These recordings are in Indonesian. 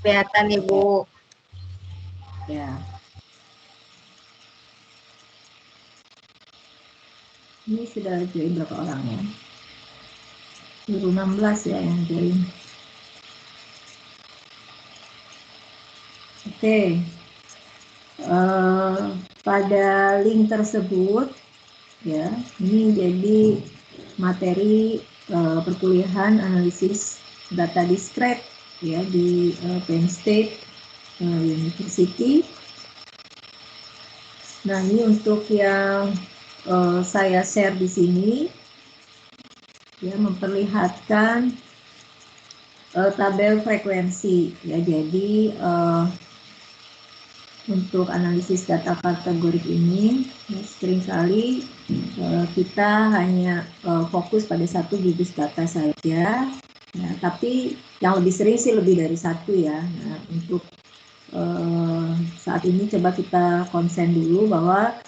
Kelihatan Ibu. Ya. Ini sudah join berapa orang ya? 2016 ya yang join. Oke. Pada link tersebut ya, ini jadi materi perkuliahan analisis data discrete ya di Penn State University. Nah, ini untuk yang saya share di sini ya, memperlihatkan tabel frekuensi ya. Jadi untuk analisis data kategorik ini seringkali kita hanya fokus pada satu gugus data saja ya, tapi yang lebih sering sih lebih dari satu ya. Nah, untuk saat ini coba kita konsen dulu bahwa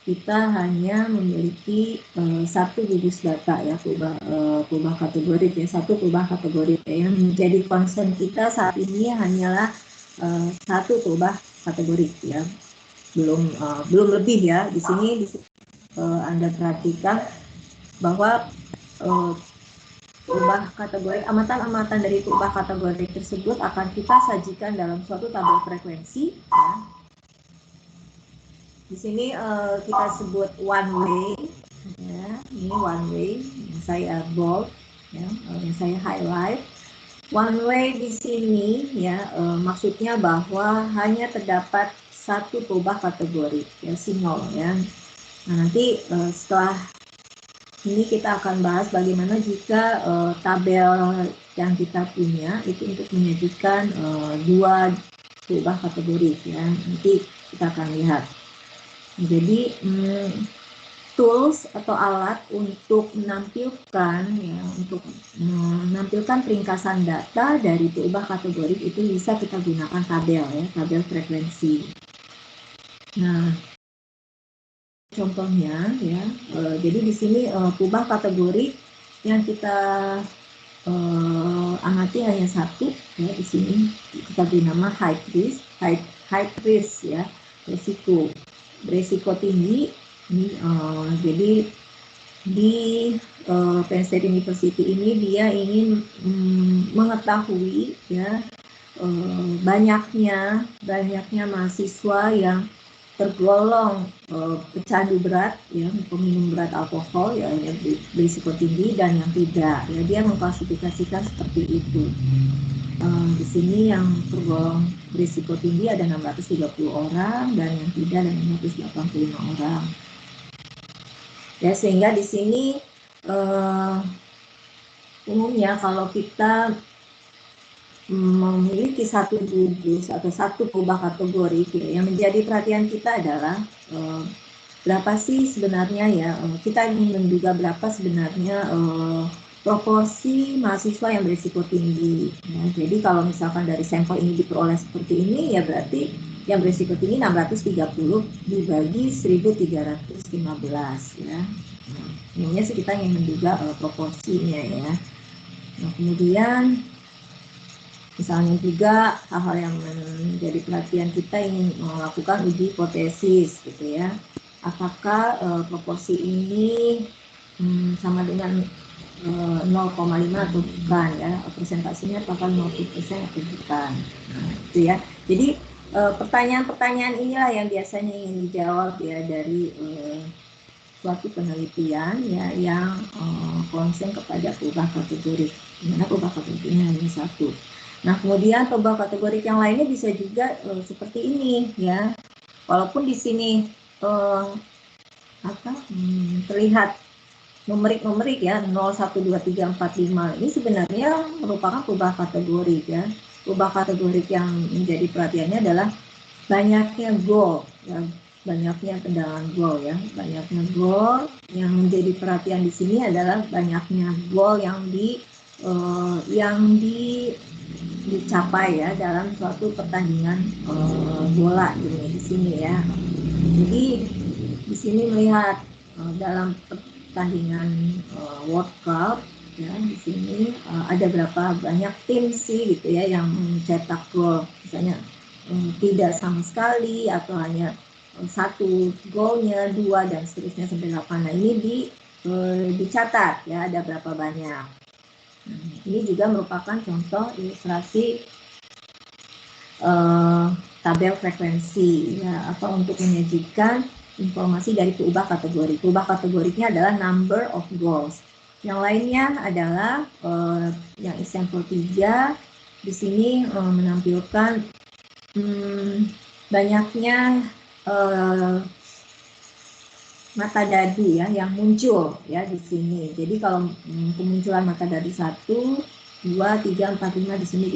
kita hanya memiliki satu gugus data ya, perubahan kategori ya, satu perubahan kategori ya. Yang menjadi concern kita saat ini hanyalah satu perubahan kategori ya, belum lebih ya. Di sini Anda perhatikan bahwa perubahan kategori, amatan-amatan dari perubahan kategori tersebut akan kita sajikan dalam suatu tabel frekuensi ya. Di sini kita sebut one way ya, ini one way yang saya bold ya, yang saya highlight. One way di sini ya, maksudnya bahwa hanya terdapat satu perubahan kategori ya, single ya. Nah, nanti setelah ini kita akan bahas bagaimana jika tabel yang kita punya itu untuk menyajikan dua perubahan kategori ya. Nanti kita akan lihat. Jadi tools atau alat untuk menampilkan ya, untuk menampilkan ringkasan data dari perubahan kategori itu bisa kita gunakan tabel ya, tabel frekuensi. Nah, contohnya ya, jadi di sini perubahan kategori yang kita amati hanya satu ya, di sini kita beri nama high risk ya, resiko tinggi. Ini jadi di Penn State University ini dia ingin mengetahui ya banyaknya mahasiswa yang tergolong pecandu berat ya, peminum berat alkohol ya, yang berisiko tinggi dan yang tidak ya, dia mengklasifikasikan seperti itu. Di sini yang tergolong berisiko tinggi ada 630 orang dan yang tidak ada 685 orang. Ya, sehingga di sini umumnya kalau kita memiliki satu gugus atau satu perubahan kategori ya, yang menjadi perhatian kita adalah berapa sih sebenarnya ya, kita ingin menduga berapa sebenarnya proporsi mahasiswa yang berisiko tinggi ya. Jadi kalau misalkan dari sampel ini diperoleh seperti ini ya, berarti yang berisiko tinggi 630 dibagi 1315 ya. Ini sih kita ingin menduga proporsinya ya. Nah, kemudian misalnya juga hal-hal yang menjadi perhatian kita ingin melakukan uji hipotesis gitu ya. Apakah proporsi ini sama dengan 0,5 atau bukan ya, presentasinya apakah 50% atau bukan. Nah, itu ya. Jadi pertanyaan-pertanyaan inilah yang biasanya ingin dijawab ya dari suatu penelitian ya, yang konsen kepada perubahan kategori. Dimana perubahan kategorinya hanya satu. Nah, kemudian perubahan kategori yang lainnya bisa juga seperti ini ya. Walaupun di sini terlihat numerik ya 0, 1, 2, 3, 4, 5 ini sebenarnya merupakan perubahan kategori ya. Perubahan kategori yang menjadi perhatiannya adalah banyaknya goal ya, banyaknya kendaraan goal ya, banyaknya goal. Yang menjadi perhatian di sini adalah banyaknya goal yang dicapai ya dalam suatu pertandingan bola ini di sini ya. Jadi di sini melihat dalam pertandingan World Cup ya. Di sini ada berapa banyak tim sih gitu ya yang mencetak gol, misalnya tidak sama sekali atau hanya satu golnya, 2 dan seterusnya sampai 8. Nah ini dicatat ya ada berapa banyak. Nah, ini juga merupakan contoh ilustrasi tabel frekuensi ya, apa untuk menyajikan informasi dari keubah kategori. Keubah kategorinya adalah number of goals. Yang lainnya adalah yang example 3 di sini menampilkan banyaknya mata dadu ya yang muncul ya di sini. Jadi kalau kemunculan mata dadu 1, 2, 3, 4, 5 di sini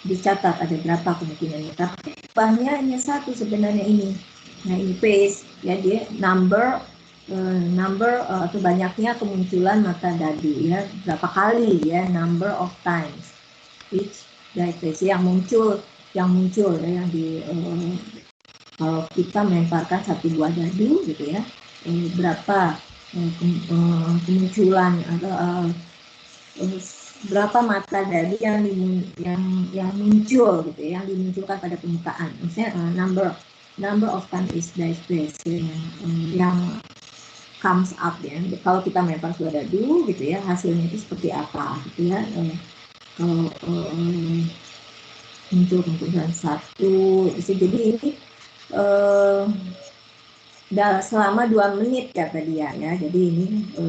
dicatat ada berapa kemungkinannya. Tapi ubahnya hanya 1 sebenarnya ini. Nah ini phase ya, dia number atau banyaknya kemunculan mata dadu ya, berapa kali ya, number of times which phase yang muncul ya, yang di kalau kita melemparkan 1 buah dadu gitu ya, berapa kemunculan atau berapa mata dadu yang muncul gitu ya, yang dimunculkan pada permukaan. Misalnya number of times is space yang comes up ya. Kalau kita melempar sebuah dadu gitu ya, hasilnya itu seperti apa gitu ya. Kalau muncul kemunculan 1, jadi ini selama 2 menit kata dia ya. Jadi ini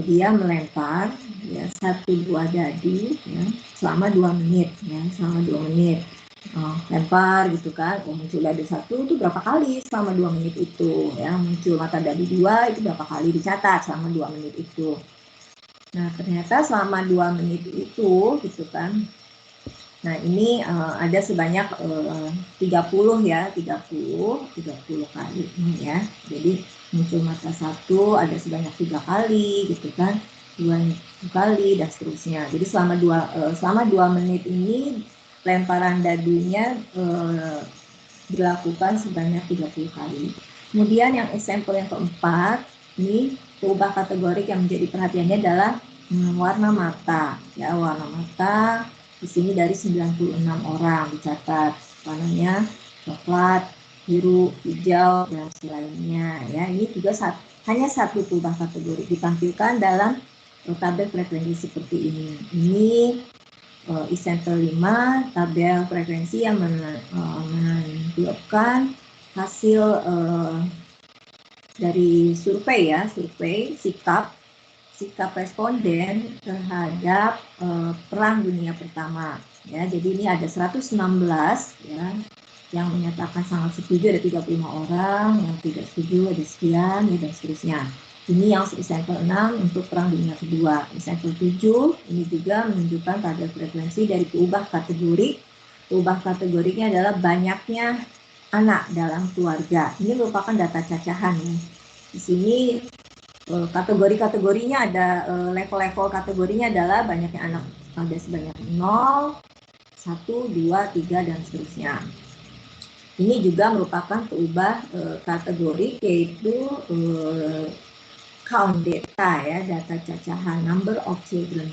dia melempar ya 1 buah dadu ya, selama 2 menit ya, selama 2 menit lempar gitu kan. Muncul dadu 1 itu berapa kali selama 2 menit itu ya, muncul mata dadu 2 itu berapa kali dicatat selama 2 menit itu. Nah ternyata selama 2 menit itu gitu kan. Nah ini ada sebanyak 30 ya, 30 kali ini ya. Jadi muncul mata 1 ada sebanyak 3 kali gitu kan, 2 kali dan seterusnya. Jadi selama 2 menit ini lemparan dadunya dilakukan sebanyak 30 kali. Kemudian yang example yang keempat, ini keubah kategori yang menjadi perhatiannya adalah warna mata ya, warna mata. Di sini dari 96 orang dicatat warnanya coklat, biru, hijau dan selainnya ya. Ini juga hanya 1 keubah kategori ditampilkan dalam tabel frekuensi seperti ini. Ini example 5 tabel frekuensi yang menampilkan hasil dari survei ya, survei sikap responden terhadap Perang Dunia Pertama ya. Jadi ini ada 116 ya yang menyatakan sangat setuju, ada 35 orang, yang tidak setuju ada sekian ya, dan seterusnya. Ini yang example 6 untuk Perang Dunia Kedua. Example 7 ini juga menunjukkan tabel frekuensi dari keubah kategori. Keubah kategorinya adalah banyaknya anak dalam keluarga. Ini merupakan data cacahan ya. Di sini kategori-kategorinya ada level-level kategorinya adalah banyaknya anak ada sebanyak 0, 1, 2, 3 dan seterusnya. Ini juga merupakan keubah kategori yaitu count data ya, data cacahan, number of children,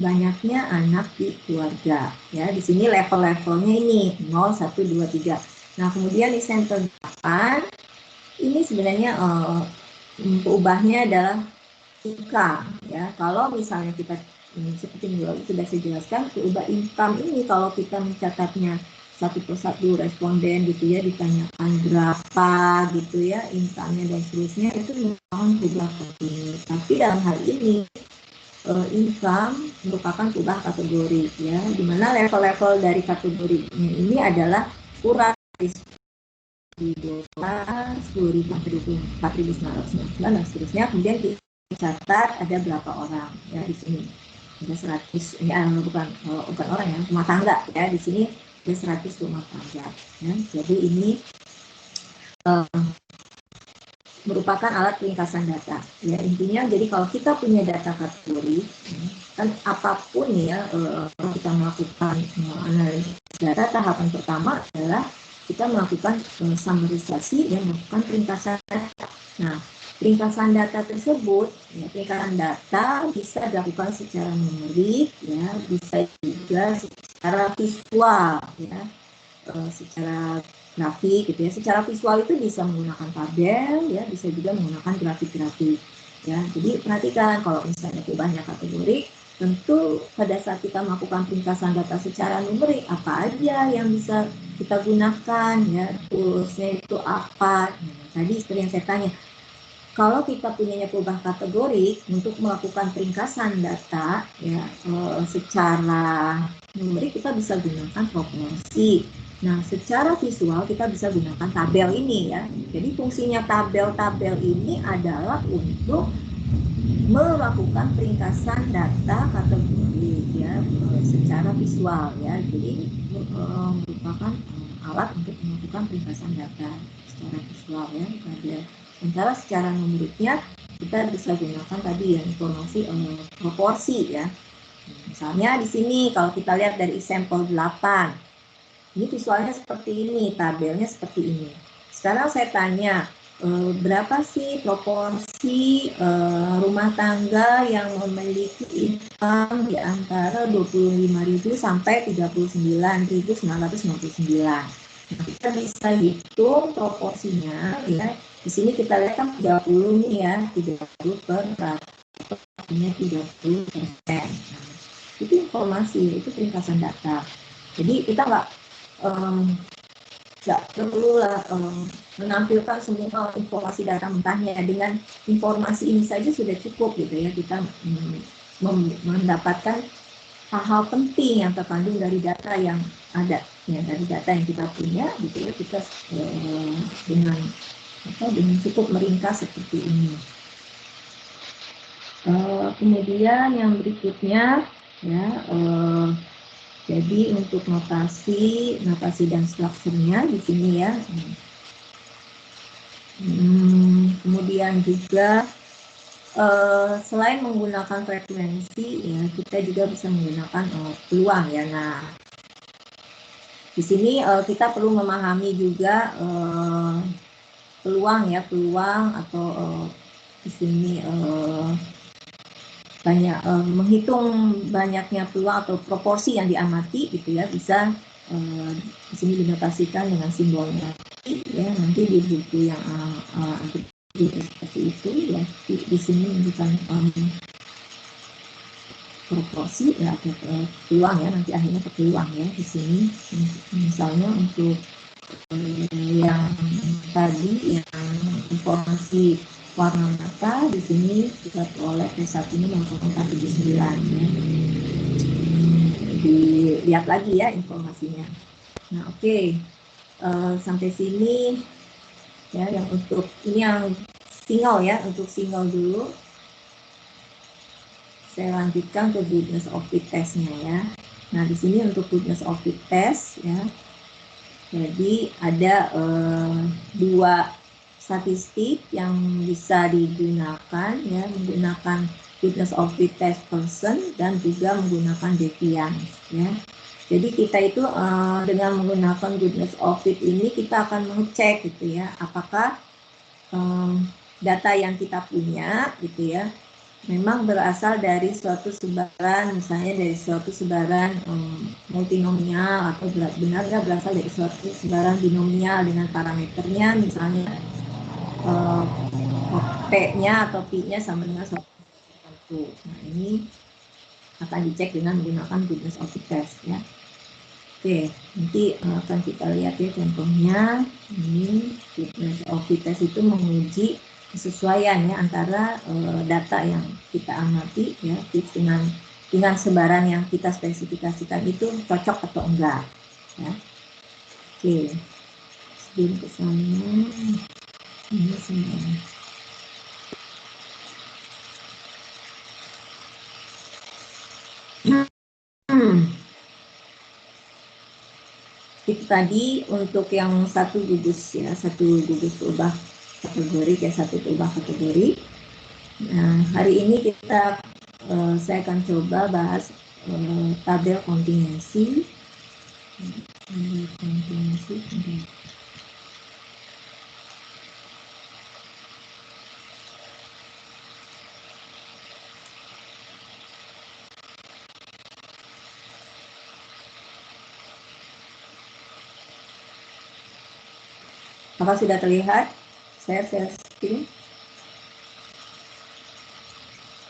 banyaknya anak di keluarga ya. Di sini level-levelnya ini 0, 1, 2, 3. Nah kemudian di sampel 8 ini sebenarnya keubahnya adalah income ya. Kalau misalnya kita seperti yang sudah saya jelaskan, keubah income ini kalau kita mencatatnya 1 persatu responden gitu ya, ditanyakan berapa gitu ya income-nya dan seterusnya, itu merupakan keubah kategori. Tapi dalam hal ini income merupakan keubah kategori ya, dimana level-level dari kategorinya ini adalah kurang $10.000, 10.000 sampai 24.999 dan seterusnya. Kemudian dicatat ada berapa orang ya, di sini ada 100 ini bukan orang ya, rumah tangga ya, di sini ada 100 rumah tangga ya. Jadi ini merupakan alat ringkasan data ya. Intinya jadi kalau kita punya data kategori kan apapun ya, kita melakukan analisis data, tahapan pertama adalah kita melakukan summarisasi dan melakukan ringkasan data. Nah Ringkasan data tersebut, ya, ringkasan data bisa dilakukan secara numerik, ya, bisa juga secara visual, ya, secara grafik, gitu ya. Secara visual itu bisa menggunakan tabel, ya, bisa juga menggunakan grafik-grafik, ya. Jadi perhatikan kalau misalnya banyak kategori, tentu pada saat kita melakukan ringkasan data secara numerik, apa aja yang bisa kita gunakan, ya, toolsnya itu apa. Nah, tadi seperti yang saya tanya, kalau kita punyanya perubahan kategori untuk melakukan ringkasan data, ya, secara numerik kita bisa gunakan proporsi. Nah, secara visual kita bisa gunakan tabel ini, ya. Jadi fungsinya tabel-tabel ini adalah untuk melakukan ringkasan data kategori, ya, secara visual, ya. Jadi merupakan alat untuk melakukan ringkasan data secara visual, ya. Sementara secara numeriknya kita bisa gunakan tadi ya informasi proporsi, ya. Misalnya di sini kalau kita lihat dari sampel 8, ini visualnya seperti ini, tabelnya seperti ini. Sekarang saya tanya, berapa sih proporsi rumah tangga yang memiliki income di antara 25.000 sampai 39.999. Nah, kita bisa hitung proporsinya, ya. Di sini kita lihat kan 30 nih, ya, 30%, artinya 30%. Nah, itu informasi, itu ringkasan data. Jadi kita nggak perlu lah menampilkan semua informasi data mentahnya. Dengan informasi ini saja sudah cukup, gitu ya, kita mendapatkan hal-hal penting yang terkandung dari data yang ada, ya, dari data yang kita punya, gitu ya, kita dengan cukup meringkas seperti ini. Kemudian yang berikutnya, ya, jadi untuk notasi dan strukturnya di sini, ya. Kemudian juga selain menggunakan frekuensi, ya, kita juga bisa menggunakan peluang, ya. Nah, di sini kita perlu memahami juga peluang, ya, peluang atau di sini banyak menghitung banyaknya peluang atau proporsi yang diamati, gitu ya, bisa di sini dinotasikan dengan simbolnya, ya. Nanti di buku yang seperti itu, ya, di sini menunjukkan proporsi, ya, atau peluang, ya, nanti akhirnya ke peluang, ya, di sini. Misalnya untuk yang tadi yang informasi warna mata, di sini kita peroleh P1-nya 0,49, ya. Dilihat lagi, ya, informasinya. Nah, oke. Sampai sini, ya, yang untuk ini yang single, ya, untuk single dulu. Saya lanjutkan ke goodness of fit test-nya, ya. Nah, di sini untuk goodness of fit test, ya. Jadi ada dua statistik yang bisa digunakan, ya, menggunakan goodness of fit test person dan juga menggunakan deviance, ya. Jadi kita itu dengan menggunakan goodness of fit ini kita akan mengecek, gitu ya, apakah data yang kita punya, gitu ya, memang berasal dari suatu sebaran, misalnya dari suatu sebaran multinomial, atau benar-benar berasal dari suatu sebaran binomial dengan parameternya, misalnya P-nya atau P-nya sama dengan 1. Nah, ini akan dicek dengan menggunakan goodness of fit test, ya. Oke, nanti akan kita lihat, ya, contohnya. Ini goodness of fit test itu menguji kesesuaian, ya, antara data yang kita amati, ya, dengan sebaran yang kita spesifikasikan itu cocok atau enggak, ya. Oke, sebelum ke sana, ini semua. Itu tadi untuk yang satu gugus, ya, satu gugus ubah kategori, ya, satu ubah kategori. Nah, hari ini saya akan coba bahas tabel kontingensi. Kontingensi. 。Apakah sudah terlihat? Share screen?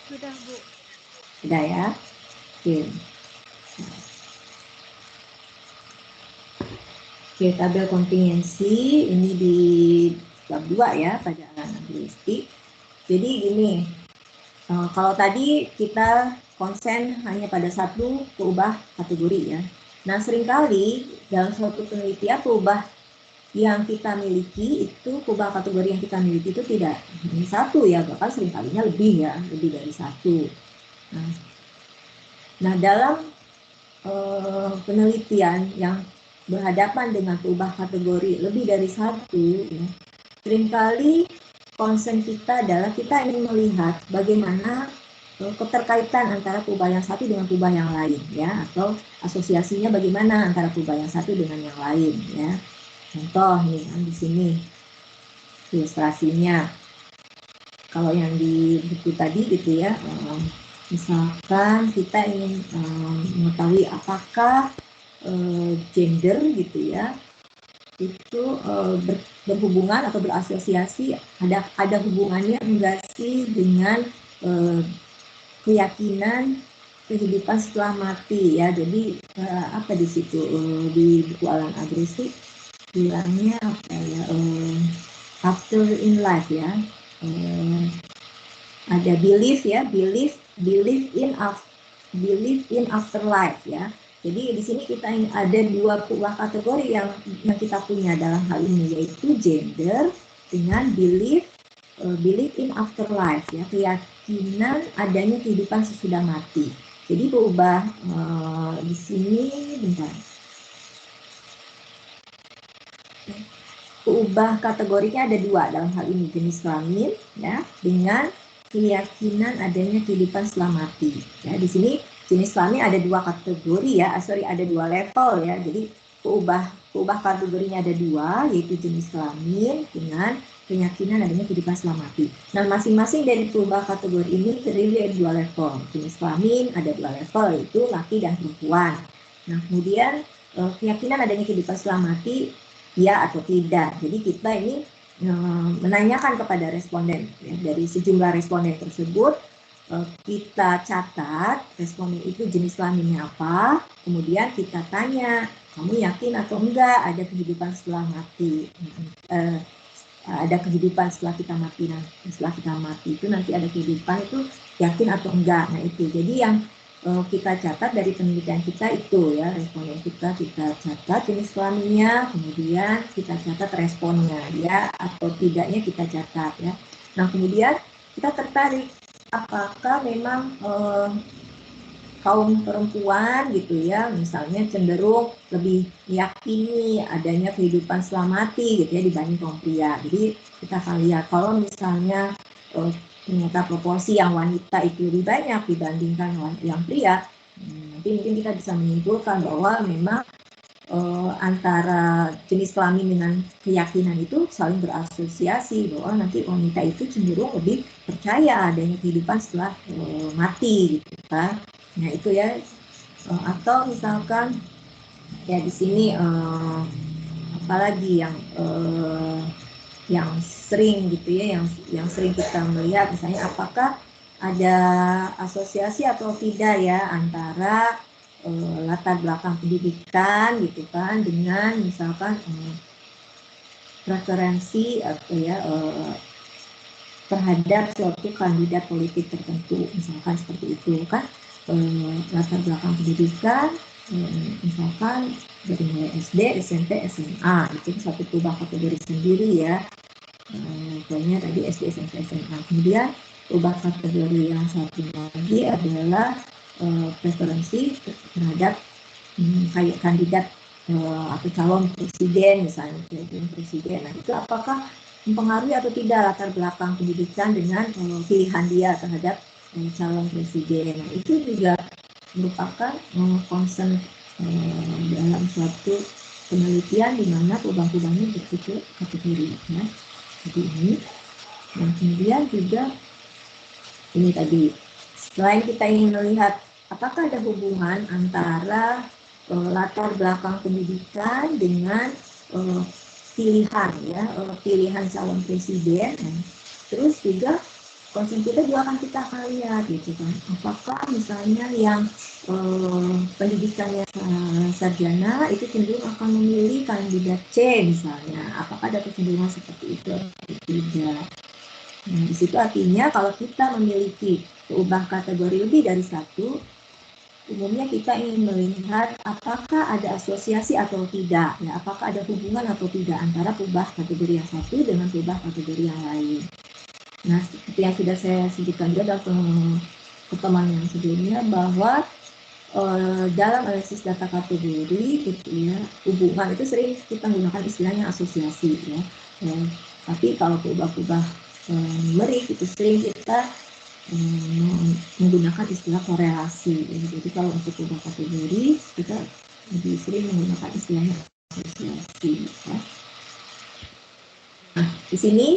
Sudah, Bu. Sudah ya? Oke. Oke, tabel kontingensi ini di bab 2 ya pada anglistik. Jadi gini, kalau tadi kita konsen hanya pada satu peubah kategori ya. Nah, seringkali dalam suatu penelitian peubah yang kita miliki itu, peubah kategori yang kita miliki itu tidak hanya satu ya, bahkan seringkalinya lebih ya, lebih dari satu. Nah, dalam penelitian yang berhadapan dengan peubah kategori lebih dari satu, ya, seringkali concern kita adalah kita ingin melihat bagaimana keterkaitan antara peubah yang satu dengan peubah yang lain, ya, atau asosiasinya bagaimana antara peubah yang satu dengan yang lain, ya. Contoh nih kan di sini ilustrasinya. Kalau yang di buku tadi gitu ya, misalkan kita ingin mengetahui apakah gender gitu ya itu berhubungan atau berasosiasi, ada hubungannya enggak sih dengan keyakinan kehidupan setelah mati ya. Jadi apa di situ di buku Alan Agresti bilangnya apa ya, after in life ya, ada belief ya, belief in afterlife ya. Jadi di sini kita ada dua peubah kategori yang kita punya dalam hal ini, yaitu gender dengan belief in afterlife ya, keyakinan adanya kehidupan sesudah mati. Jadi peubah di sini bentar. Peubah kategorinya ada dua dalam hal ini, jenis kelamin ya dengan keyakinan adanya kehidupan setelah mati. Ya, di sini jenis kelamin ada dua kategori ya, ada dua level ya. Jadi peubah kategorinya ada dua, yaitu jenis kelamin dengan keyakinan adanya kehidupan setelah mati. Nah, masing-masing dari peubah kategori ini terdiri dari dua level. Jenis kelamin ada dua level, yaitu laki dan perempuan. Nah, kemudian keyakinan adanya kehidupan setelah mati ya atau tidak. Jadi kita ini menanyakan kepada responden ya, dari sejumlah responden tersebut kita catat responden itu jenis kelaminnya apa, kemudian kita tanya, kamu yakin atau enggak ada kehidupan setelah mati, ada kehidupan setelah kita mati. Nah, setelah kita mati itu nanti ada kehidupan, itu yakin atau enggak. Nah itu jadi yang kita catat dari penelitian kita itu ya, responden kita catat jenis kelaminnya, kemudian kita catat responnya ya atau tidaknya kita catat ya. Nah kemudian kita tertarik apakah memang kaum perempuan gitu ya, misalnya cenderung lebih meyakini adanya kehidupan setelah mati gitu ya dibanding kaum pria. Jadi kita akan lihat kalau misalnya ternyata proporsi yang wanita itu lebih banyak dibandingkan yang pria, nanti mungkin kita bisa menyimpulkan bahwa memang antara jenis kelamin dengan keyakinan itu saling berasosiasi, bahwa nanti wanita itu cenderung lebih percaya adanya kehidupan setelah mati gitu kan. Nah itu ya, atau misalkan ya di sini apalagi yang sering gitu ya, yang sering kita melihat misalnya apakah ada asosiasi atau tidak ya antara latar belakang pendidikan gitu kan dengan misalkan preferensi atau ya terhadap suatu kandidat politik tertentu, misalkan seperti itu kan, latar belakang pendidikan misalkan dari mulai SD, SMP, SMA itu satu peubah kategori sendiri ya. Pokoknya tadi SD, SMP, SMA. Kemudian peubah kategori yang satu lagi adalah preferensi terhadap kayak kandidat atau calon presiden misalnya, presiden. Nah itu apakah mempengaruhi atau tidak latar belakang pendidikan dengan pilihan dia terhadap calon presiden. Nah, itu juga merupakan concern dalam suatu penelitian di mana peubah-peubahnya bertipe kategori ya. Jadi ini. Dan kemudian juga ini tadi, selain kita ingin melihat apakah ada hubungan antara latar belakang pendidikan dengan pilihan ya, pilihan calon presiden. Terus juga concern kita juga akan lihat gitu kan, apakah misalnya yang pendidikannya sarjana itu cenderung akan memilih kandidat C misalnya, apakah ada kecenderungan seperti itu atau tidak. Nah, di situ artinya kalau kita memiliki peubah kategori lebih dari satu, umumnya kita ingin melihat apakah ada asosiasi atau tidak, ya, apakah ada hubungan atau tidak antara peubah kategori yang satu dengan peubah kategori yang lain. Nah, seperti yang sudah saya sebutkan juga dalam pertemuan yang sebelumnya, bahwa dalam analisis data kategori gitu ya, hubungan itu sering kita menggunakan istilahnya asosiasi ya. Tapi kalau peubah-peubah numerik itu sering kita menggunakan istilah korelasi ya. Jadi kalau untuk peubah kategori kita lebih sering menggunakan istilahnya asosiasi ya. Nah, di sini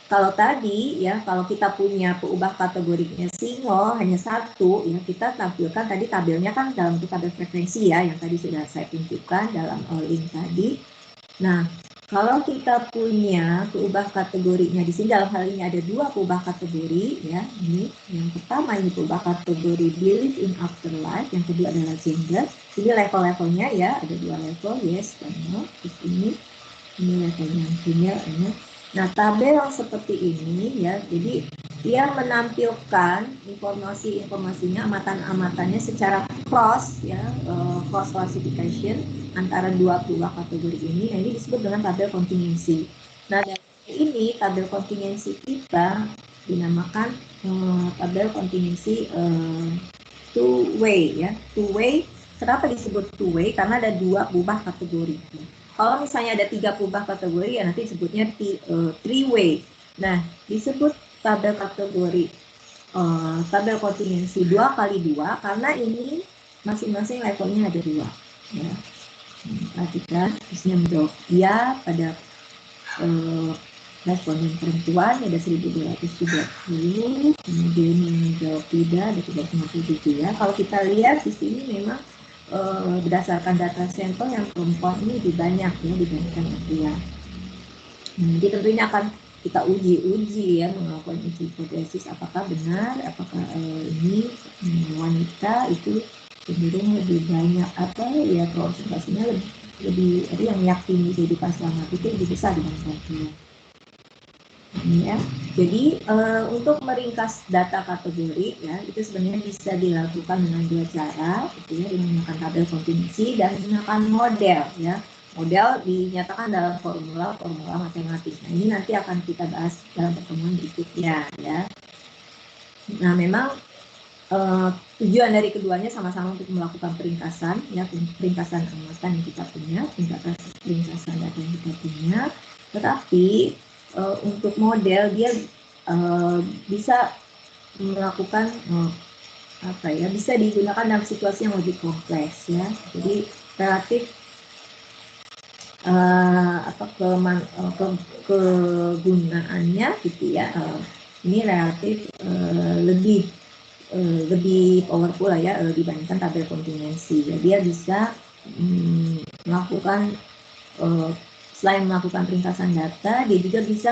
kalau tadi ya, kalau kita punya peubah kategorinya single hanya satu ya, kita tampilkan tadi tabelnya kan dalam tabel frekuensi ya, yang tadi sudah saya tunjukkan dalam link tadi. Nah, kalau kita punya peubah kategorinya di sini, dalam hal ini ada dua peubah kategori ya. Ini yang pertama, ini peubah kategori belief in afterlife, yang kedua adalah gender. Ini level-levelnya ya, ada dua level, yes dan no. Terus ini levelnya female, no. Nah, tabel yang seperti ini ya, jadi dia menampilkan informasinya, amatan-amatannya secara cross ya, cross classification antara dua peubah kategori ini. Nah, ini disebut dengan tabel kontingensi. Nah, dari ini tabel kontingensi kita dinamakan tabel kontingensi two way ya. Two way, kenapa disebut two way? Karena ada dua peubah kategori. Kalau misalnya ada tiga peubah kategori ya nanti disebutnya three way. Nah, disebut tabel kategori tabel kontingensi 2x2 karena ini masing-masing levelnya ada 2 ya. Perhatikan, terusnya menjawab ya pada responden perempuan ada 1230, kemudian yang menjawab tidak ada 357 ya. Kalau kita lihat di sini memang berdasarkan data sampel yang perempuan ini lebih banyak ya dibandingkan pria. Jadi tentunya akan kita uji ya, melakukan uji hipotesis apakah benar, apakah ini wanita itu cenderung lebih banyak apa ya, konsentrasinya lebih yang meyakini kehidupan selama itu lebih besar dibandingkan pria. Ya, jadi untuk meringkas data kategori ya itu sebenarnya bisa dilakukan dengan dua cara, gitu ya, dengan menggunakan tabel kontingensi dan menggunakan model ya. Model dinyatakan dalam formula matematis. Nah, ini nanti akan kita bahas dalam pertemuan berikutnya ya. Nah, memang tujuan dari keduanya sama-sama untuk melakukan peringkasan ya, peringkasan amatan yang kita punya, peringkasan data yang kita punya. Tetapi untuk model dia bisa melakukan apa ya, bisa digunakan dalam situasi yang lebih kompleks ya. Jadi relatif kegunaannya gitu ya, ini relatif lebih powerful lah ya dibandingkan tabel kontingensi. Ya, dia bisa melakukan selain melakukan peringkasan data, dia juga bisa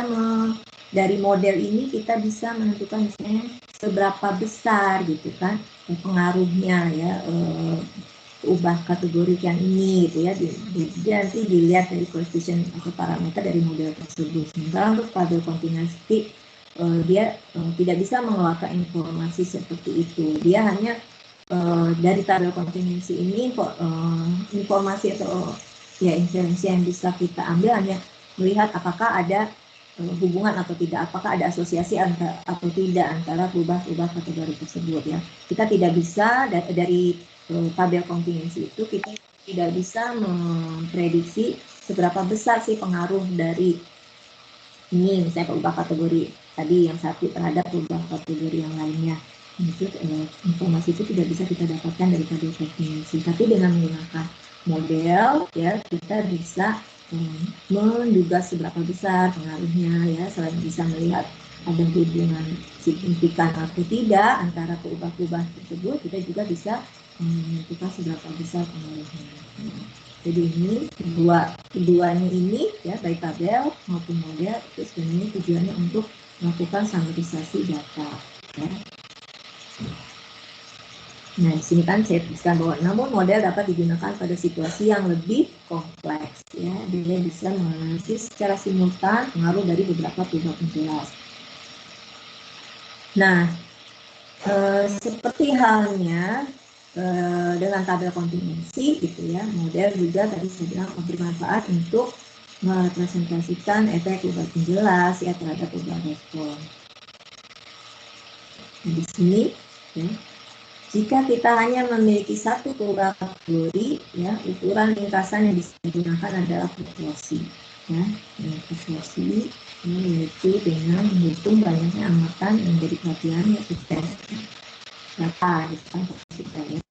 dari model ini kita bisa menentukan misalnya seberapa besar gitu kan pengaruhnya ya ubah kategori yang ini gitu ya. Jadi nanti dilihat dari koefisien atau parameter dari model tersebut. Sementara untuk tabel kontingensi dia tidak bisa mengeluarkan informasi seperti itu. Dia hanya dari tabel kontingensi ini informasi atau ya inferensi yang bisa kita ambil hanya melihat apakah ada hubungan atau tidak, apakah ada asosiasi atau tidak antara peubah-peubah kategori tersebut ya. Kita tidak bisa dari tabel kontingensi itu kita tidak bisa memprediksi seberapa besar sih pengaruh dari ini misalnya peubah kategori tadi yang satu terhadap peubah kategori yang lainnya. Itu informasi itu tidak bisa kita dapatkan dari tabel kontingensi, tapi dengan menggunakan model ya kita bisa menduga seberapa besar pengaruhnya ya, selain bisa melihat ada hubungan signifikan atau tidak antara peubah-peubah tersebut, kita juga bisa menentukan seberapa besar pengaruhnya. Jadi ini keduanya ini ya, baik tabel maupun model itu sebenarnya tujuannya untuk melakukan standarisasi data ya. Nah, di sini kan saya tuliskan bahwa namun model dapat digunakan pada situasi yang lebih kompleks ya. Dia bisa menganalisis secara simultan pengaruh dari beberapa perubahan penjelas. Nah, seperti halnya dengan tabel kontinuasi gitu ya, model juga tadi saya bilang bermanfaat untuk merepresentasikan efek perubahan penjelas ya terhadap perubahan respon. Nah, di sini ya, jika kita hanya memiliki satu perubahan kategori ya, ukuran ringkasan yang bisa digunakan adalah proporsi ya, proporsi ya, yaitu dengan menghitung banyaknya amatan yang menjadi perhatian ya, data gitu kan kita ya.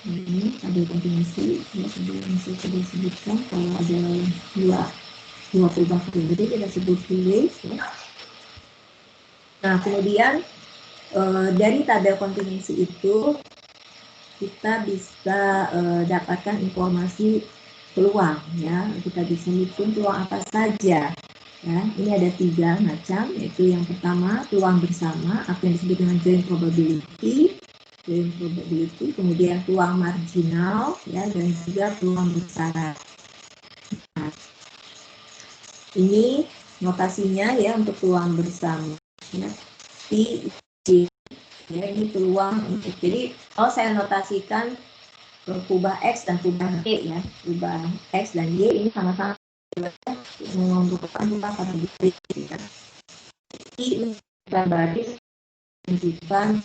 Ini ada kontinuasi ya, sebelum saya sudah sebutkan kalau ada dua perubahan kategori kita sebut delay ya. Nah, kemudian dari tabel kontinuasi itu kita bisa dapatkan informasi peluang ya, kita bisa hitung peluang apa saja ya. Ini ada 3 macam, yaitu yang pertama peluang bersama atau yang disebut dengan joint probability, kemudian peluang marginal ya, dan juga peluang bersyarat. Nah, ini notasinya ya untuk peluang bersama ya, PIJ ya, ini peluang untuk, jadi kalau saya notasikan kubah X dan kubah Y ya, kubah X dan Y ini sama-sama membutuhkan kubah kategori ya. Ini baris menunjukkan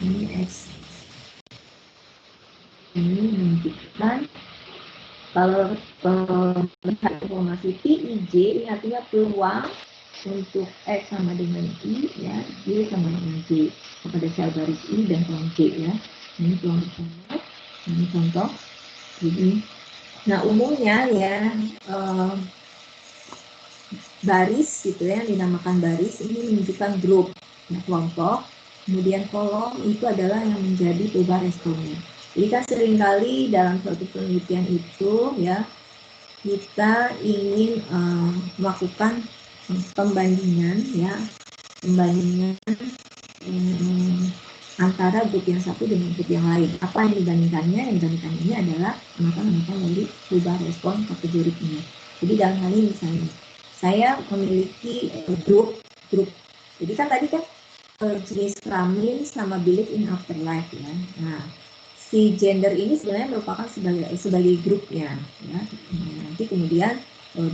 ini X ini menunjukkan kalau melihat informasi PIJ ini artinya peluang untuk X sama dengan I ya, Y sama dengan J pada sel baris I dan peluang J ya. Ini peluang bersama, ini contoh. Jadi, nah umumnya ya baris gitu ya, dinamakan baris ini menunjukkan grup ya, kelompok. Kemudian kolom itu adalah yang menjadi perubahan responnya. Jadi kan seringkali dalam suatu penelitian itu ya kita ingin melakukan pembandingan ya, antara grup yang satu dengan grup yang lain. Apa yang dibandingkannya? Yang dibandingkan ini adalah amatan-amatan dari perubahan respon kategoriknya. Jadi dalam hal ini misalnya saya memiliki grup. Jadi kan tadi kan jenis kelamin sama belief in afterlife ya. Nah, si gender ini sebenarnya merupakan sebagai grupnya ya. Nanti kemudian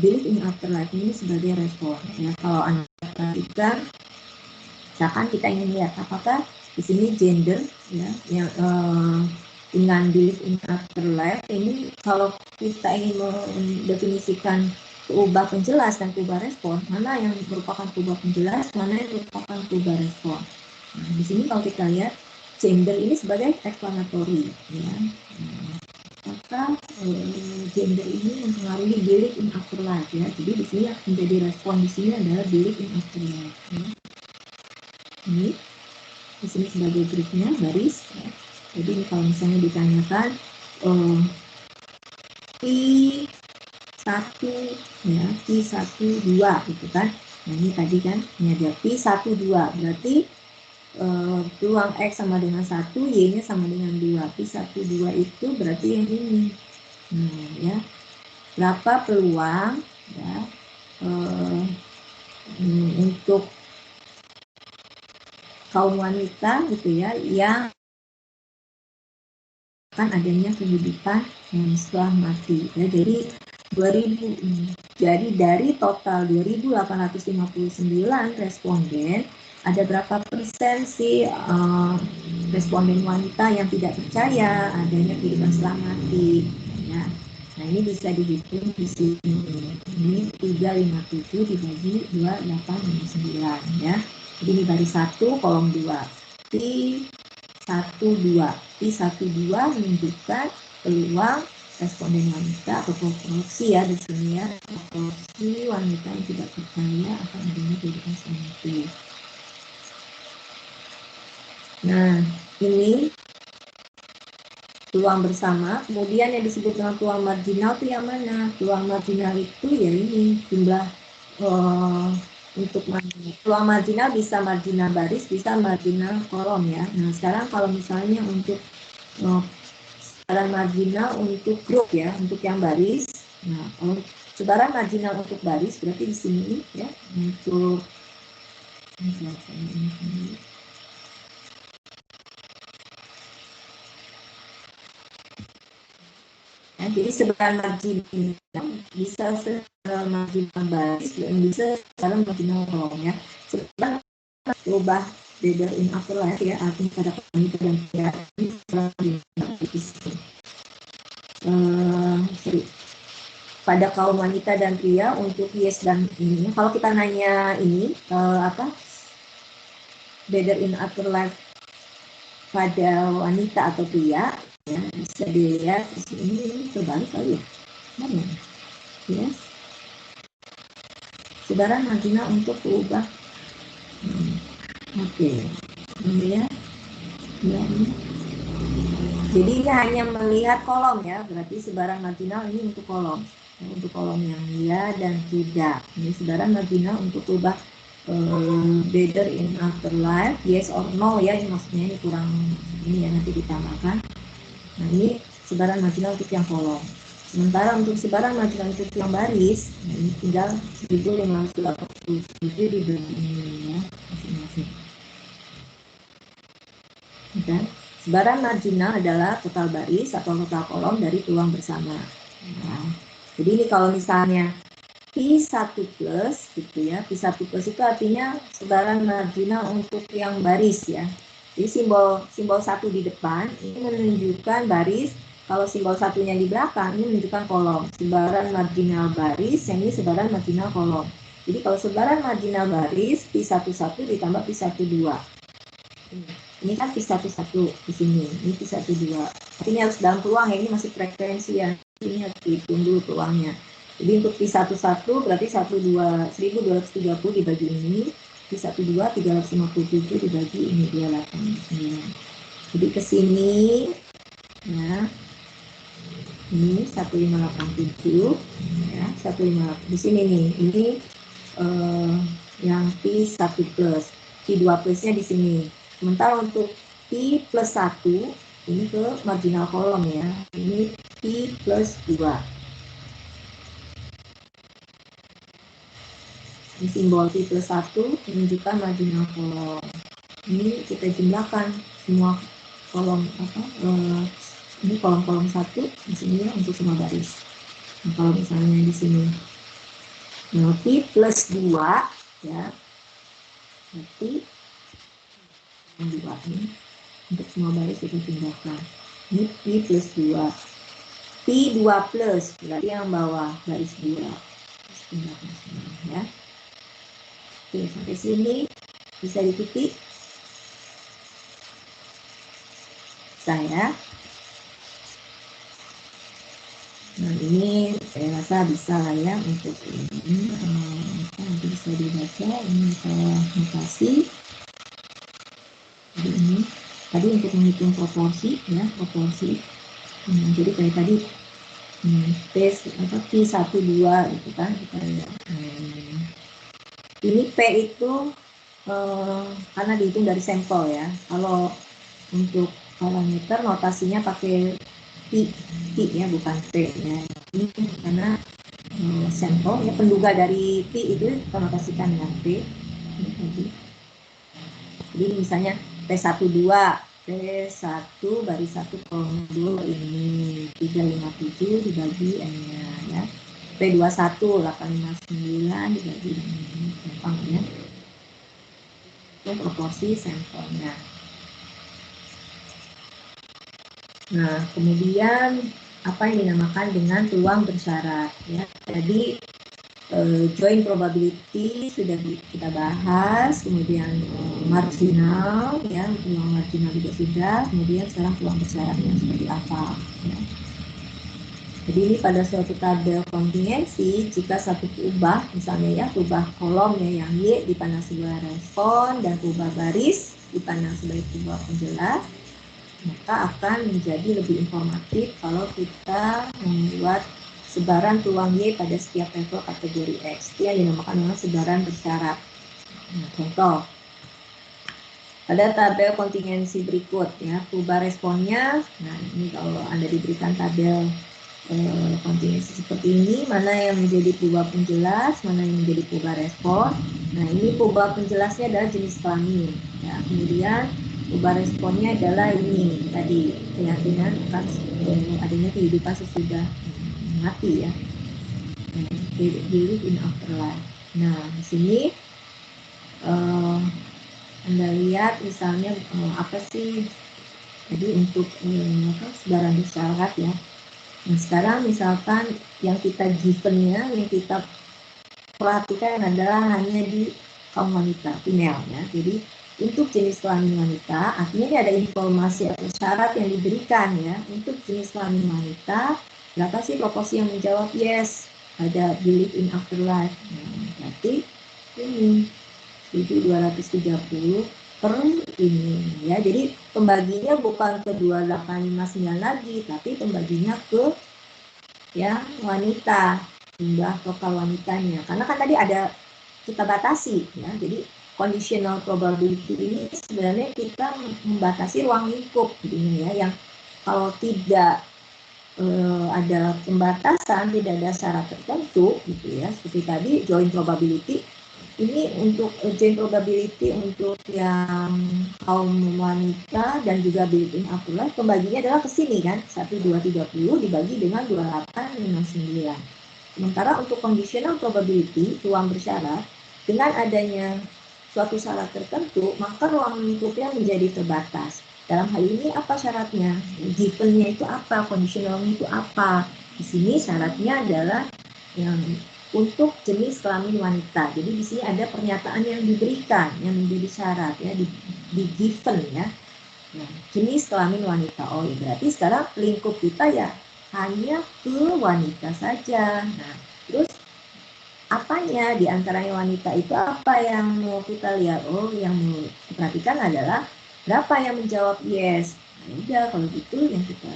belief in afterlife ini sebagai respon ya. Kalau Anda perhatikan, misalkan kita ingin lihat apakah di sini gender ya yang dengan belief in afterlife ini, kalau kita ingin mendefinisikan perubahan penjelas dan perubahan respon, mana yang merupakan perubahan penjelas, mana yang merupakan perubahan respon. Nah, di sini kalau kita lihat gender ini sebagai explanatory ya. Maka gender ini mempengaruhi belief in afterlife ya. Jadi di sini yang menjadi respon di sini adalah belief in afterlife ya. Ini di sini sebagai grupnya baris ya. Jadi kalau misalnya ditanyakan P1 ya, P1 2 gitu kan. Nah, ini tadi kan ini ada P1 2 berarti peluang X sama dengan 1, Y-nya sama dengan 2. P1 2 itu berarti yang ini. Nah, ya. Berapa peluang ya untuk kaum wanita gitu ya yang akan adanya kehidupan setelah mati ya. Jadi 2000, jadi dari total 2859 responden, ada berapa persen sih responden wanita yang tidak percaya adanya kehidupan setelah mati ya. Nah, ini bisa dihitung di sini. Ini 357 dibagi 2859 ya. Jadi ini baris 1 kolom 2. P12 menunjukkan peluang responden wanita atau proporsi ya di sini ya, proporsi wanita yang tidak percaya akan adanya kehidupan setelah mati. Nah, ini peluang bersama. Kemudian yang disebut dengan peluang marginal itu yang mana? Peluang marginal itu ya ini jumlah untuk peluang marginal bisa marginal baris, bisa marginal kolom ya. Nah, sekarang kalau misalnya untuk sebaran marginal untuk grup ya, untuk yang baris. Nah, kalau sebaran marginal untuk baris berarti di sini ya, untuk ya, jadi sebaran marginal bisa sebaran marginal baris dan bisa sebaran marginal kolom ya. Sebaran berubah beda in afterlife ya, artinya pada wanita dan pria ini pada kaum wanita dan pria untuk yes dan ini. Kalau kita nanya ini apa better in afterlife pada wanita atau pria ya, bisa dilihat di sini terbalik kali ya. Mana ya? Sebaran marginal untuk berubah. Oke. Ini ya. Ya, ini. Jadi ini hanya melihat kolom ya, berarti sebaran marginal ini untuk kolom. Ya, untuk kolom yang iya dan tidak. Ini sebaran marginal untuk berubah better in afterlife, yes or no ya, ini maksudnya ini kurang ini ya, nanti ditambahkan. Nah ini sebaran marginal untuk yang kolom. Sementara untuk sebaran marginal untuk yang baris, nah ini tinggal 1587 dibagi ini ya, masing-masing. Dan sebaran marginal adalah total baris atau total kolom dari peluang bersama. Nah, jadi ini kalau misalnya P1 plus gitu ya, P1 plus itu artinya sebaran marginal untuk yang baris ya. Jadi simbol 1 di depan ini menunjukkan baris, kalau simbol satunya di belakang ini menunjukkan kolom. Sebaran marginal baris, yang ini sebaran marginal kolom. Jadi kalau sebaran marginal baris P11 ditambah P12. Ini kan P11 di sini, ini P12. Tapi ini harus dalam peluang ya, ini masih frekuensi ya. Ini harus dihitung dulu peluangnya. Jadi untuk P11 berarti 1230 dibagi ini, P12 357 dibagi ini 289. Jadi ke sini ya. Ini 1587 ya, 158 di sini nih. Ini yang P1 plus, P2 plusnya di sini. Sementara untuk P plus 1 ini ke marginal kolom ya. Ini P plus 2. Ini simbol P plus 1 menunjukkan marginal kolom. Ini kita jumlahkan semua kolom apa? Ini kolom-kolom 1 di sini ya untuk semua baris. Nah, kalau misalnya di sini P plus 2 ya. Berarti yang 2 ini untuk semua baris kita tinggalkan. Ini P plus 2. P2 plus berarti yang bawah baris 2. Tinggalkan semua ya. Oke, sampai sini bisa dititik. Saya. Nah ini saya rasa bisa lah ya untuk ini nanti bisa dibaca ini saya notasi. Jadi ini tadi untuk menghitung proporsi ya, proporsi. Jadi kayak tadi P12 gitu kan kita lihat. Ini P itu karena dihitung dari sampel ya. Kalau untuk parameter notasinya pakai P ya, bukan P ya. Ini karena sampel ya, penduga dari P itu konotasikan dengan P. Ini tadi. Jadi misalnya P12, P1 baris 1 kolom 2 ini 357 dibagi N-nya ya. P21 859 dibagi ini, gampang ya. Itu proporsi sampelnya. Nah, kemudian apa yang dinamakan dengan peluang bersyarat ya. Jadi joint probability sudah kita bahas, kemudian marginal ya, peluang marginal juga sudah, kemudian sekarang peluang bersyaratnya seperti apa ya. Jadi ini pada suatu tabel kontingensi, jika satu ubah misalnya ya, ubah kolom ya yang Y di panel sebelah respon dan ubah baris dipandang sebagai sebuah penjelas, maka akan menjadi lebih informatif kalau kita membuat sebaran peluang Y pada setiap level kategori X. Itu yang dinamakan dengan sebaran bersyarat. Nah, contoh, pada tabel kontingensi berikut ya, perubahan responnya. Nah, ini kalau Anda diberikan tabel kontingensi seperti ini, mana yang menjadi perubahan penjelas, mana yang menjadi perubahan respon. Nah, ini perubahan penjelasnya adalah jenis kelamin. Ya, kemudian perubahan responnya adalah ini tadi, keyakinan akan adanya kehidupan sesudah mati ya, belief in afterlife. Nah, di sini Anda lihat misalnya apa sih jadi untuk sebaran bersyarat ya. Nah, sekarang misalkan yang kita givennya, yang kita perhatikan adalah hanya di kaum wanita, female ya. Jadi untuk jenis kelamin wanita, artinya ini ada informasi atau syarat yang diberikan ya. Untuk jenis kelamin wanita, berapa sih proporsi yang menjawab yes, ada belief in afterlife. Nah, berarti ini 1230 per ini ya. Jadi pembaginya bukan ke 2859 lagi, tapi pembaginya ke ya wanita, jumlah total wanitanya. Karena kan tadi ada kita batasi ya. Jadi conditional probability ini sebenarnya kita membatasi ruang lingkup ini ya, yang kalau tidak ada pembatasan, tidak ada syarat tertentu gitu ya. Seperti tadi joint probability, ini untuk joint probability untuk yang kaum wanita dan juga belief in afterlife, pembaginya adalah ke sini kan, 1, 2, 30 dibagi dengan 28, 59. Sementara untuk conditional probability, ruang bersyarat, dengan adanya suatu syarat tertentu, maka ruang lingkupnya menjadi terbatas. Dalam hal ini apa syaratnya? Givennya itu apa? Conditionalnya itu apa? Di sini syaratnya adalah yang untuk jenis kelamin wanita. Jadi di sini ada pernyataan yang diberikan yang menjadi syarat ya, di given ya. Nah, jenis kelamin wanita. Oh ya, berarti sekarang lingkup kita ya hanya ke wanita saja. Nah, terus apanya di antaranya wanita itu apa yang mau kita lihat? Oh, yang mau diperhatikan adalah berapa yang menjawab yes. Nah, udah kalau gitu yang kita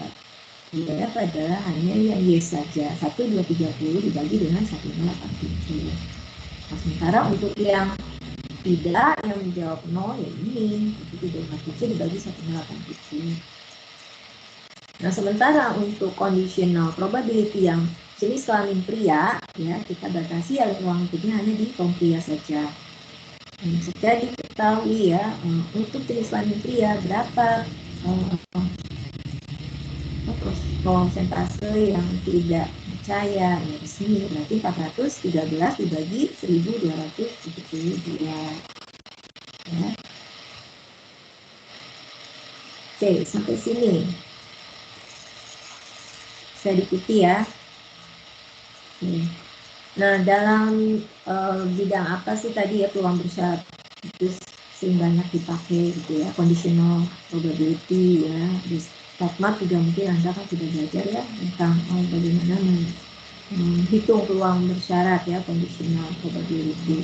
lihat adalah hanya yang yes saja. 1, 2, 30 dibagi dengan 1,87. Nah, sementara untuk yang tidak, yang menjawab no ya ini 1,87 dibagi 1,87. Nah, sementara untuk conditional probability yang jenis kelamin pria ya, kita batasi ya ruang lingkupnya hanya di kaum pria saja. Sudah diketahui ya, untuk jenis kelamin pria berapa persentase yang tidak percaya ya, di sini berarti 413 dibagi 1272 ya. Oke, sampai sini saya diikuti ya. Nah, dalam bidang apa sih tadi ya peluang bersyarat itu sering banyak dipakai gitu ya, conditional probability ya. Di StatMat juga mungkin Anda kan sudah belajar ya tentang bagaimana menghitung peluang bersyarat ya, conditional probability.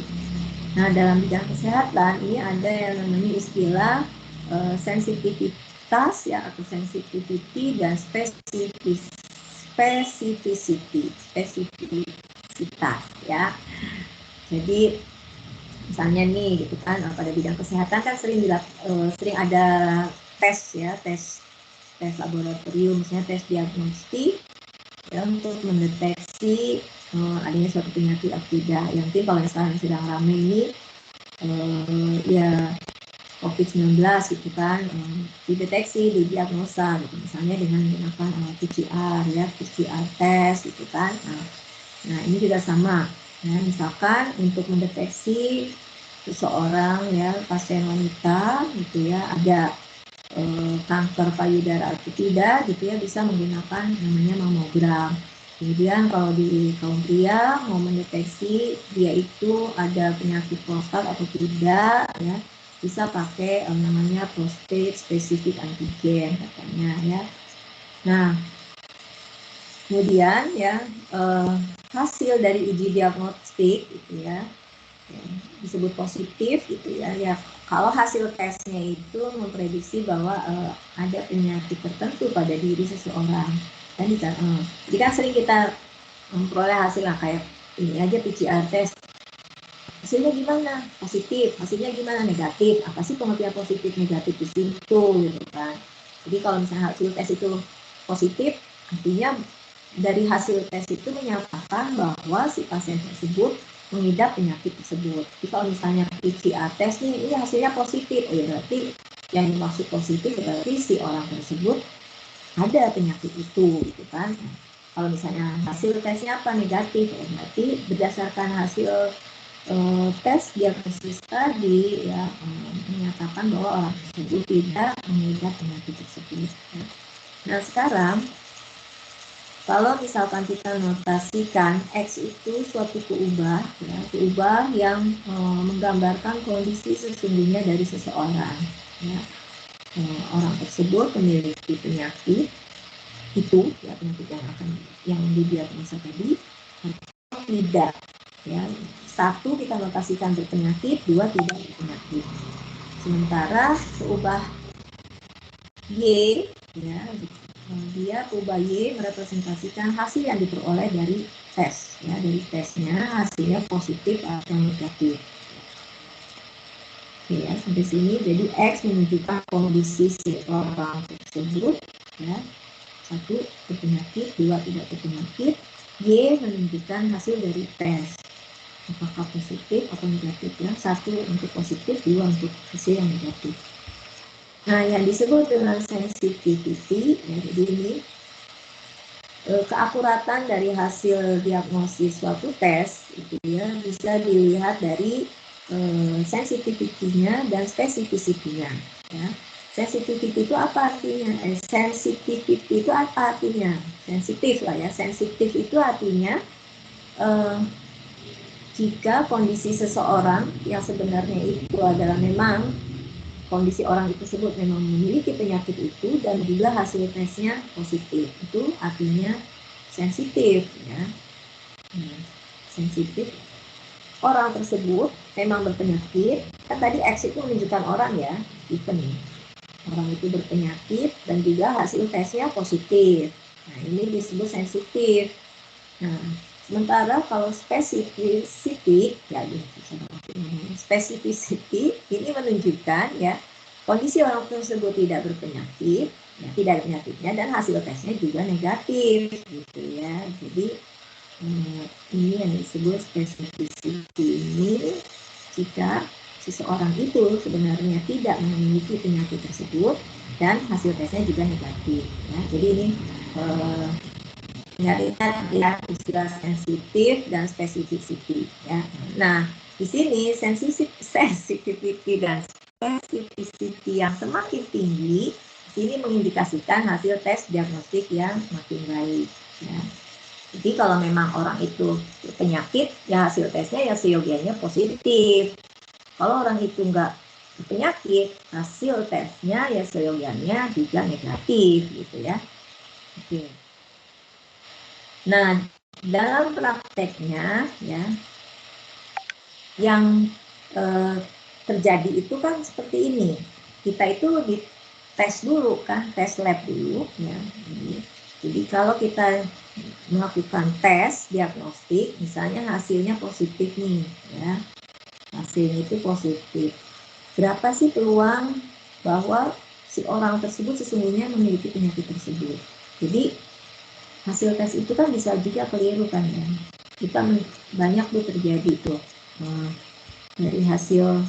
Nah, dalam bidang kesehatan ini ada yang namanya istilah sensitivitas ya, atau sensitivity dan spesifisitas ya. Jadi misalnya nih gitu kan, pada bidang kesehatan kan sering ada tes ya, tes laboratorium, misalnya tes diagnostik ya, untuk mendeteksi adanya suatu penyakit atau tidak. Yang penting kalau yang sekarang sedang ramai ini ya COVID-19 gitu kan, dideteksi, didiagnosa gitu, misalnya dengan menggunakan PCR ya, PCR test gitu kan. Nah, ini juga sama ya, misalkan untuk mendeteksi seseorang ya, pasien wanita gitu ya, ada kanker payudara atau tidak gitu ya, bisa menggunakan namanya mamogram. Kemudian kalau di kaum pria mau mendeteksi dia itu ada penyakit prostat atau tidak ya, bisa pakai namanya prostate specific antigen katanya ya. Nah, kemudian ya hasil dari uji diagnostik gitu ya, ya, disebut positif gitu ya. Ya kalau hasil tesnya itu memprediksi bahwa ada penyakit tertentu pada diri seseorang, dan jadi kan sering kita memperoleh hasil kayak ini aja PCR test, hasilnya gimana, positif, hasilnya gimana, negatif. Apa sih pengertian positif negatif di situ gitu kan. Jadi kalau misalnya hasil tes itu positif, artinya dari hasil tes itu menyatakan bahwa si pasien tersebut mengidap penyakit tersebut. Jadi kalau misalnya PCR test nih, ini hasilnya positif, ya berarti yang dimaksud positif berarti si orang tersebut ada penyakit itu, gitu kan. Kalau misalnya hasil tesnya apa, negatif, berarti berdasarkan hasil tes diagnosis tadi ya menyatakan bahwa orang tersebut tidak mengidap penyakit tersebut. Nah sekarang kalau misalkan kita notasikan X itu suatu keubah, ya, keubah yang menggambarkan kondisi sesungguhnya dari seseorang. Ya. Orang tersebut memiliki penyakit itu, ya, penyakit yang didiagnosa tadi, atau tidak. Ya. 1 kita notasikan berpenyakit, 2 tidak berpenyakit. Sementara keubah Y, ya, dia ubah Y merepresentasikan hasil yang diperoleh dari tes, ya, dari tesnya hasilnya positif atau negatif. Oke, ya, sampai sini. Jadi X menunjukkan kondisi si orang tersebut, ya, 1 berpenyakit, 2 tidak berpenyakit. Y menunjukkan hasil dari tes, apakah positif atau negatif, ya, 1 untuk positif, 2 untuk hasil yang negatif. Nah, yang disebut dengan sensitivity, ya, jadi ini keakuratan dari hasil diagnosis suatu tes itu ya bisa dilihat dari sensitivity-nya dan spesifisitinya. Ya. Sensitivity itu apa artinya? Sensitivity itu apa artinya? Sensitif lah ya. Sensitif itu artinya jika kondisi seseorang yang sebenarnya itu adalah memang kondisi orang tersebut memang memiliki penyakit itu dan bila hasil tesnya positif, itu artinya sensitif, ya. Sensitif, orang tersebut memang berpenyakit. Kan tadi X itu menunjukkan orang, ya, even orang itu berpenyakit dan juga hasil tesnya positif. Nah, ini disebut sensitif. Nah, sementara kalau spesifisiti, ya, spesifisiti ini menunjukkan, ya, kondisi orang tersebut tidak berpenyakit, ya, tidak ada penyakitnya dan hasil tesnya juga negatif, gitu ya. Jadi ini yang disebut spesifisiti ini jika seseorang itu sebenarnya tidak memiliki penyakit tersebut dan hasil tesnya juga negatif. Ya. Jadi ini ingat-ingat ya istilah sensitif dan specificity, ya. Nah, di sini sensitivity dan specificity yang semakin tinggi ini mengindikasikan hasil tes diagnostik yang makin baik, ya. Jadi kalau memang orang itu penyakit, ya hasil tesnya ya seyogianya positif. Kalau orang itu enggak penyakit, hasil tesnya ya seyogianya juga negatif, gitu ya. Oke. Nah, dalam prakteknya, ya, yang terjadi itu kan seperti ini. Kita itu dites dulu kan, tes lab dulu, ya. Jadi kalau kita melakukan tes diagnostik, misalnya hasilnya positif nih, ya, hasilnya itu positif. Berapa sih peluang bahwa si orang tersebut sesungguhnya memiliki penyakit tersebut? Jadi hasil tes itu kan bisa juga keliru kan, ya. Kita banyak tuh terjadi tuh dari hasil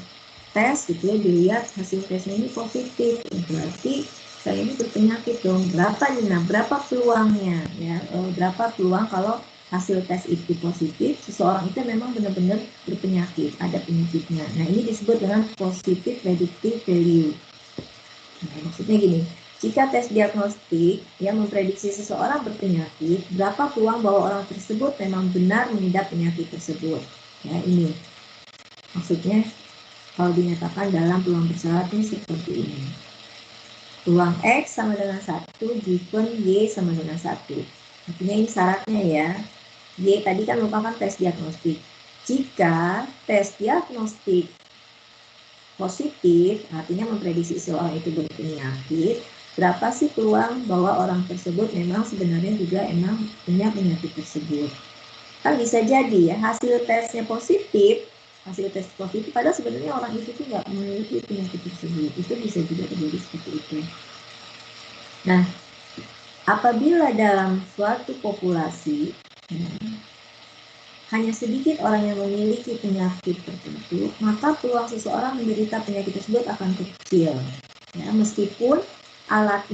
tes gitu ya, dilihat hasil tesnya ini positif, berarti saya ini berpenyakit dong. Berapa peluangnya, ya, berapa peluang kalau hasil tes itu positif, seseorang itu memang benar-benar berpenyakit, ada penyakitnya. Nah, ini disebut dengan positive predictive value. Nah, maksudnya gini, jika tes diagnostik yang memprediksi seseorang berpenyakit, berapa peluang bahwa orang tersebut memang benar mengidap penyakit tersebut? Ya, ini maksudnya kalau dinyatakan dalam peluang bersyaratnya seperti ini. Peluang X sama dengan 1, given Y sama dengan 1. Artinya ini syaratnya, ya. Y tadi kan merupakan tes diagnostik. Jika tes diagnostik positif, artinya memprediksi seorang itu berpenyakit, berapa sih peluang bahwa orang tersebut memang sebenarnya juga emang punya penyakit tersebut. Kan bisa jadi ya, hasil tes positif, padahal sebenarnya orang itu tuh nggak memiliki penyakit tersebut. Itu bisa juga terjadi seperti itu. Nah, apabila dalam suatu populasi hanya sedikit orang yang memiliki penyakit tertentu, maka peluang seseorang menderita penyakit tersebut akan kecil. Ya, meskipun alat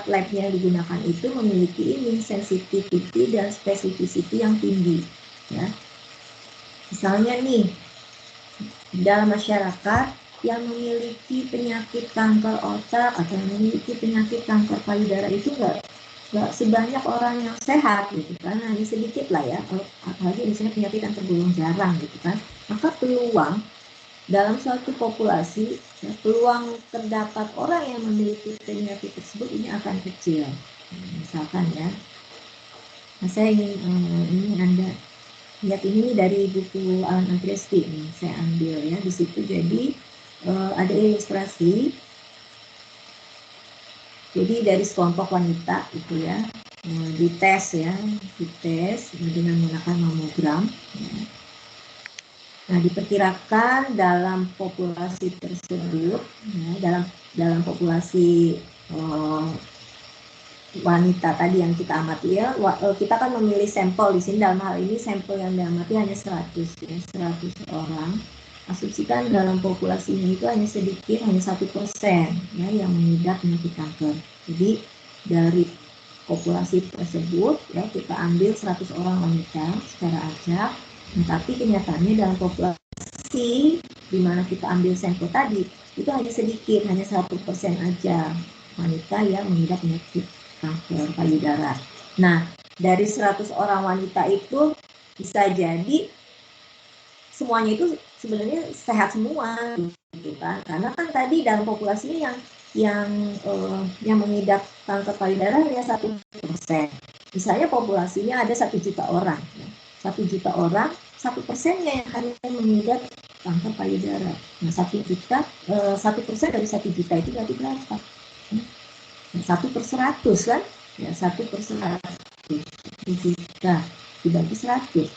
labnya yang digunakan itu memiliki sensitivity dan specificity yang tinggi. Ya. Misalnya nih, dalam masyarakat yang memiliki penyakit kanker otak atau yang memiliki penyakit kanker payudara itu nggak sebanyak orang yang sehat gitu kan, hanya sedikit lah ya, apalagi misalnya penyakit yang tergolong jarang gitu kan, maka peluang dalam suatu populasi ya, peluang terdapat orang yang memiliki penyakit tersebut ini akan kecil. Misalkan ya, nah saya ingin ini Anda lihat ini dari buku Alan Andresti nih, saya ambil ya, di situ jadi ada ilustrasi. Jadi dari sekelompok wanita itu ya, dites dengan menggunakan mamogram. Ya. Nah, diperkirakan dalam populasi tersebut, ya, dalam populasi wanita tadi yang kita amati ya, kita kan memilih sampel di sini, dalam hal ini sampel yang diamati hanya 100 orang. Asumsikan dalam populasinya itu hanya sedikit, hanya 1% ya yang mengidap penyakit kanker. Jadi dari populasi tersebut ya kita ambil 100 orang wanita secara acak, tapi kenyataannya dalam populasi di mana kita ambil sampel tadi itu hanya sedikit, hanya 1% aja wanita yang mengidap penyakit kanker payudara. Nah, dari 100 orang wanita itu bisa jadi semuanya itu sebenarnya sehat semua gitu kan, karena kan tadi dalam populasinya yang mengidap kanker payudara hanya 1%. Misalnya populasinya ada 1 juta orang, 1 juta orang, 1%-nya yang hanya mengidap kanker payudara. Nah, 1% dari 1 juta itu berarti berapa? 1/100 kan? Ya, 1/100 juta dibagi 100.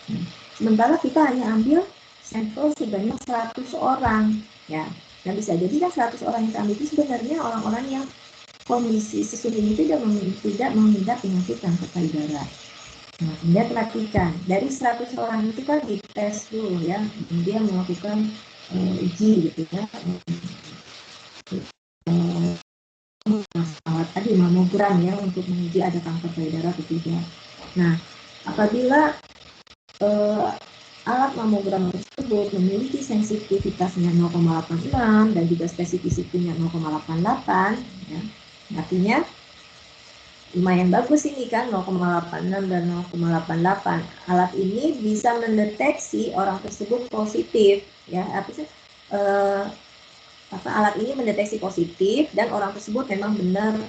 Sementara kita hanya ambil sampel sebanyak 100 orang ya, dan bisa jadi kan 100 orang yang kita ambil itu sebenarnya orang-orang yang kondisi sesungguhnya tidak mengidap penyakit kanker payudara. Nah, Anda perhatikan dari 100 orang itu kan dites dulu ya, dia melakukan uji gitu ya, alat tadi mamogram ya untuk menguji ada kanker payudara atau tidak. Nah, apabila alat mamogram tersebut memiliki sensitivitasnya 0,86 dan juga spesifisitinya 0,88 ya, artinya lumayan bagus ini kan, 0,86 dan 0,88. Alat ini bisa mendeteksi orang tersebut positif ya, alat ini mendeteksi positif dan orang tersebut memang benar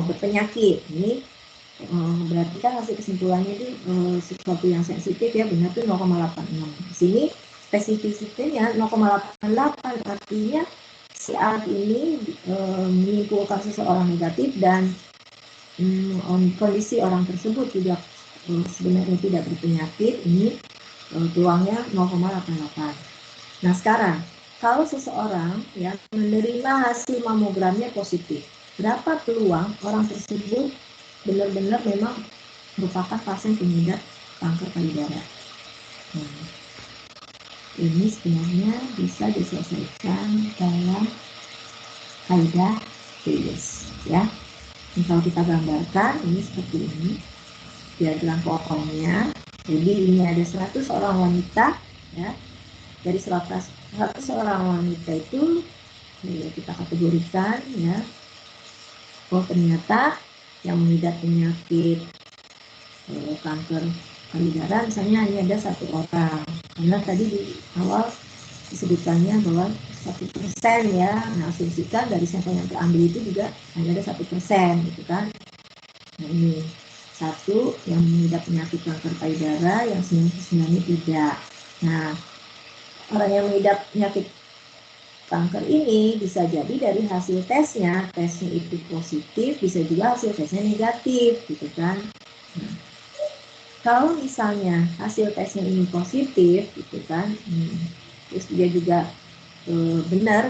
berpenyakit. Ini berarti kan hasil kesimpulannya itu sesuatu yang sensitif ya, benar tuh 0,86. Di sini spesifisitinya 0,88, artinya si alat ini menyimpulkan seseorang negatif dan kondisi orang tersebut juga sebenarnya tidak berpenyakit. Ini peluangnya 0,88. Nah, sekarang kalau seseorang ya menerima hasil mamogramnya positif, berapa peluang orang tersebut benar-benar memang merupakan pasien pengidap kanker payudara? Nah, ini sebenarnya bisa diselesaikan dalam kaidah Bayes ya. Kalau kita gambarkan ini seperti ini diagram pokoknya. Jadi ini ada 100 orang wanita ya. Dari 100 orang wanita itu ya, kita kategorikan ya. Oh, ternyata yang mengidap penyakit kanker payudara misalnya hanya ada 1 orang, karena tadi di awal disebutkannya bahwa 1% ya. Nah, asumsikan dari sampel yang terambil itu juga hanya ada 1% gitu kan. Nah, ini 1 yang mengidap penyakit kanker payudara, yang 99 tidak. Nah, orang yang mengidap penyakit kanker ini bisa jadi dari hasil tesnya itu positif, bisa juga hasil tesnya negatif, gitu kan. Nah, kalau misalnya hasil tesnya ini positif, gitu kan, terus dia juga benar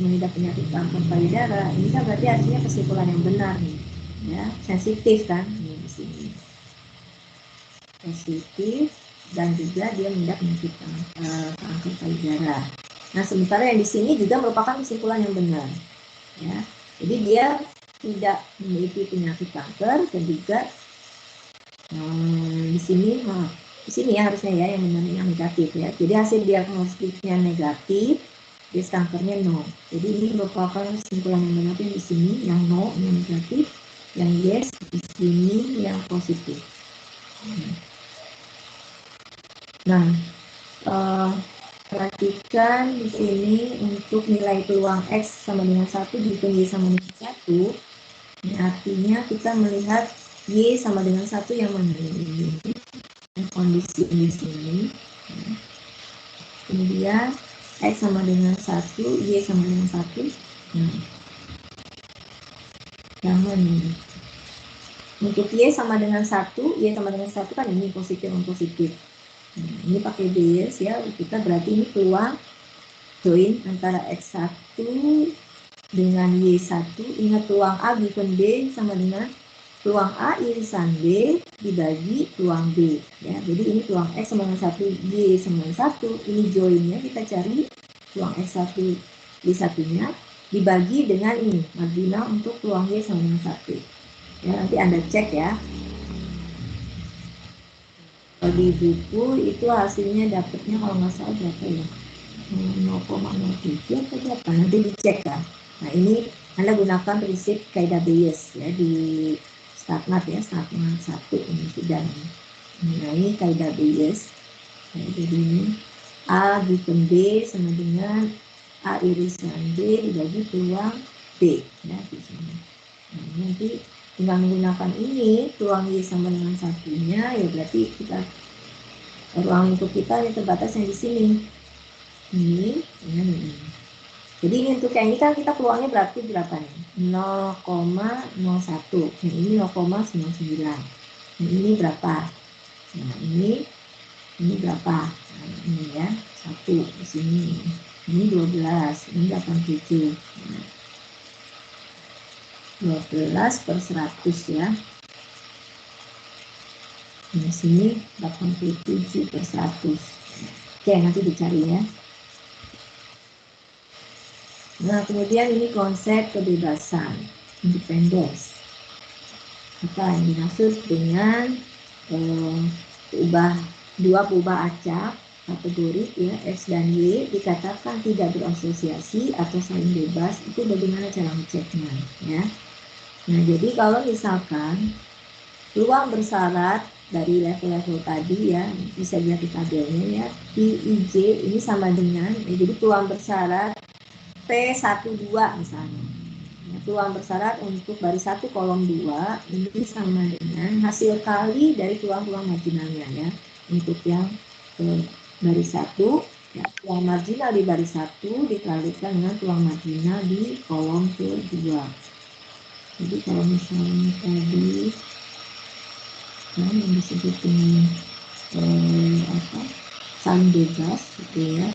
mengidap penyakit kanker payudara, ini kan berarti artinya kesimpulan yang benar nih, ya, sensitif kan, ini di sini positif dan juga dia mengidap penyakit kanker payudara. Nah, sementara yang di sini juga merupakan kesimpulan yang benar, ya. Jadi dia tidak memiliki penyakit kanker dan juga di sini ya harusnya ya yang benar yang negatif ya. Jadi hasil diagnostiknya negatif, dia kankernya no. Jadi ini merupakan kesimpulan yang benar di sini yang no, yang negatif, yang yes di sini yang positif. Nah, perhatikan di sini untuk nilai peluang X sama dengan 1 dihitung Y sama dengan 1. Ini artinya kita melihat Y sama dengan 1 yang mana ini. Kondisi di sini. Kemudian X sama dengan 1, Y sama dengan 1. Nah, yang mana ini? Untuk Y sama dengan 1, Y sama dengan 1 kan ini positif dan positif. Nah, ini pakai bias ya, kita berarti ini peluang join antara X1 dengan Y1. Ingat peluang A given B sama dengan peluang A irisan B dibagi peluang B. Ya, jadi ini peluang X sama dengan 1, Y sama dengan 1. Ini joinnya kita cari peluang X1 Y1-nya dibagi dengan ini, marginal untuk peluang Y sama dengan 1. Ya, nanti Anda cek ya. Kalau di buku itu hasilnya dapatnya kalau nggak salah berapa ya? 0,07 atau berapa? Nanti dicek kan. Nah, ini Anda gunakan prinsip kaidah Bayes ya di StatMat ya, StatMat 1 ini sudah mengenai kaidah Bayes. Ya, jadi ini A given B sama dengan A irisan B dibagi peluang B ya di sini. Nah, nanti dengan menggunakan ini peluang Y sama dengan 1-nya ya berarti kita ruang untuk kita yang terbatas yang di sini. Ini dengan ini. Jadi ini untuk yang ini kan kita peluangnya berarti berapa nih? 0,01. Yang ini 0,99. Yang ini berapa? Nah, ini berapa? Nah, ini ya. 1 di sini. Ini 12, ini 87. Nah, 12 per 100 ya. Di sini 87 per 100. Oke, nanti dicari ya. Nah, kemudian ini konsep kebebasan, independence. Apa yang dimaksud dengan dua peubah acak kategori ya X dan Y dikatakan tidak berasosiasi atau saling bebas, itu bagaimana cara ngeceknya ya. Nah, jadi kalau misalkan peluang bersyarat dari level-level tadi ya, bisa dilihat di tabelnya ya, PIJ ini sama dengan jadi peluang bersyarat P12 misalnya. Ya, peluang bersyarat untuk baris 1 kolom 2 ini sama dengan hasil kali dari peluang-peluang marginalnya ya. Untuk yang baris 1 ya, peluang marginal di baris 1 dikalikan dengan peluang marginal di kolom kedua. Jadi kalau misalnya tadi yang disebut dengan saling bebas gitu ya.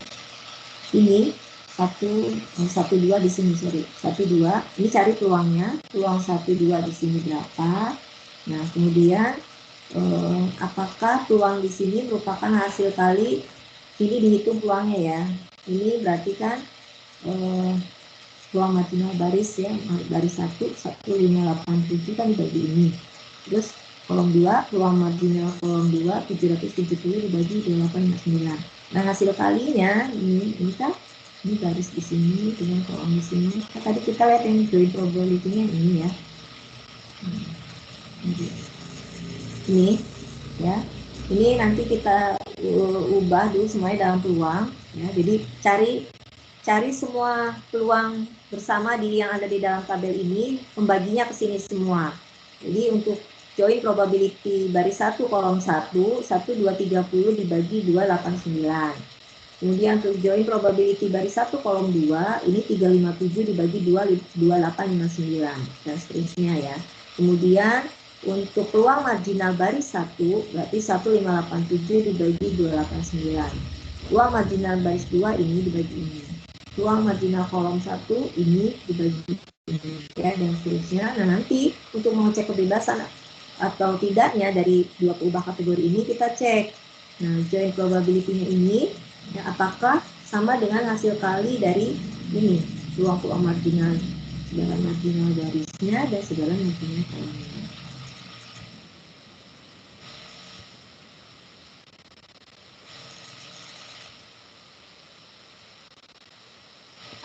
Ini 1,2 di sini, sorry. 1,2. Ini cari peluangnya. Peluang 1,2 di sini berapa? Nah, kemudian apakah peluang di sini merupakan hasil kali ini dihitung peluangnya ya. Ini berarti kan peluang marginal baris ya, baris 1 1587 kan dibagi ini. Terus kolom 2 peluang marginal kolom 2 770 dibagi 289. Nah, hasil kalinya ini kan ini garis di sini dengan kolom di sini. Nah, tadi kita lihat yang join probability-nya ini ya. Ini ya. Ini nanti kita ubah dulu semuanya dalam peluang ya. Jadi cari semua peluang bersama yang ada di dalam tabel ini, membaginya ke sini semua. Jadi untuk join probability baris 1 kolom 1, 1230 dibagi 289. Kemudian untuk join probability baris 1 kolom 2, ini 357 dibagi 2859, dan seterusnya ya. Kemudian untuk peluang marginal baris 1, berarti 1587 dibagi 289. Peluang marginal baris 2 ini dibagi ini. Peluang marginal kolom 1 ini dibagi ini, ya, dan seterusnya. Nah, nanti untuk mengecek kebebasan atau tidaknya dari dua peubah kategori ini kita cek. Nah, join probability-nya ini ya, apakah sama dengan hasil kali dari ini peluang-peluang marginal, segala marginal garisnya dan segala marginal kolomnya.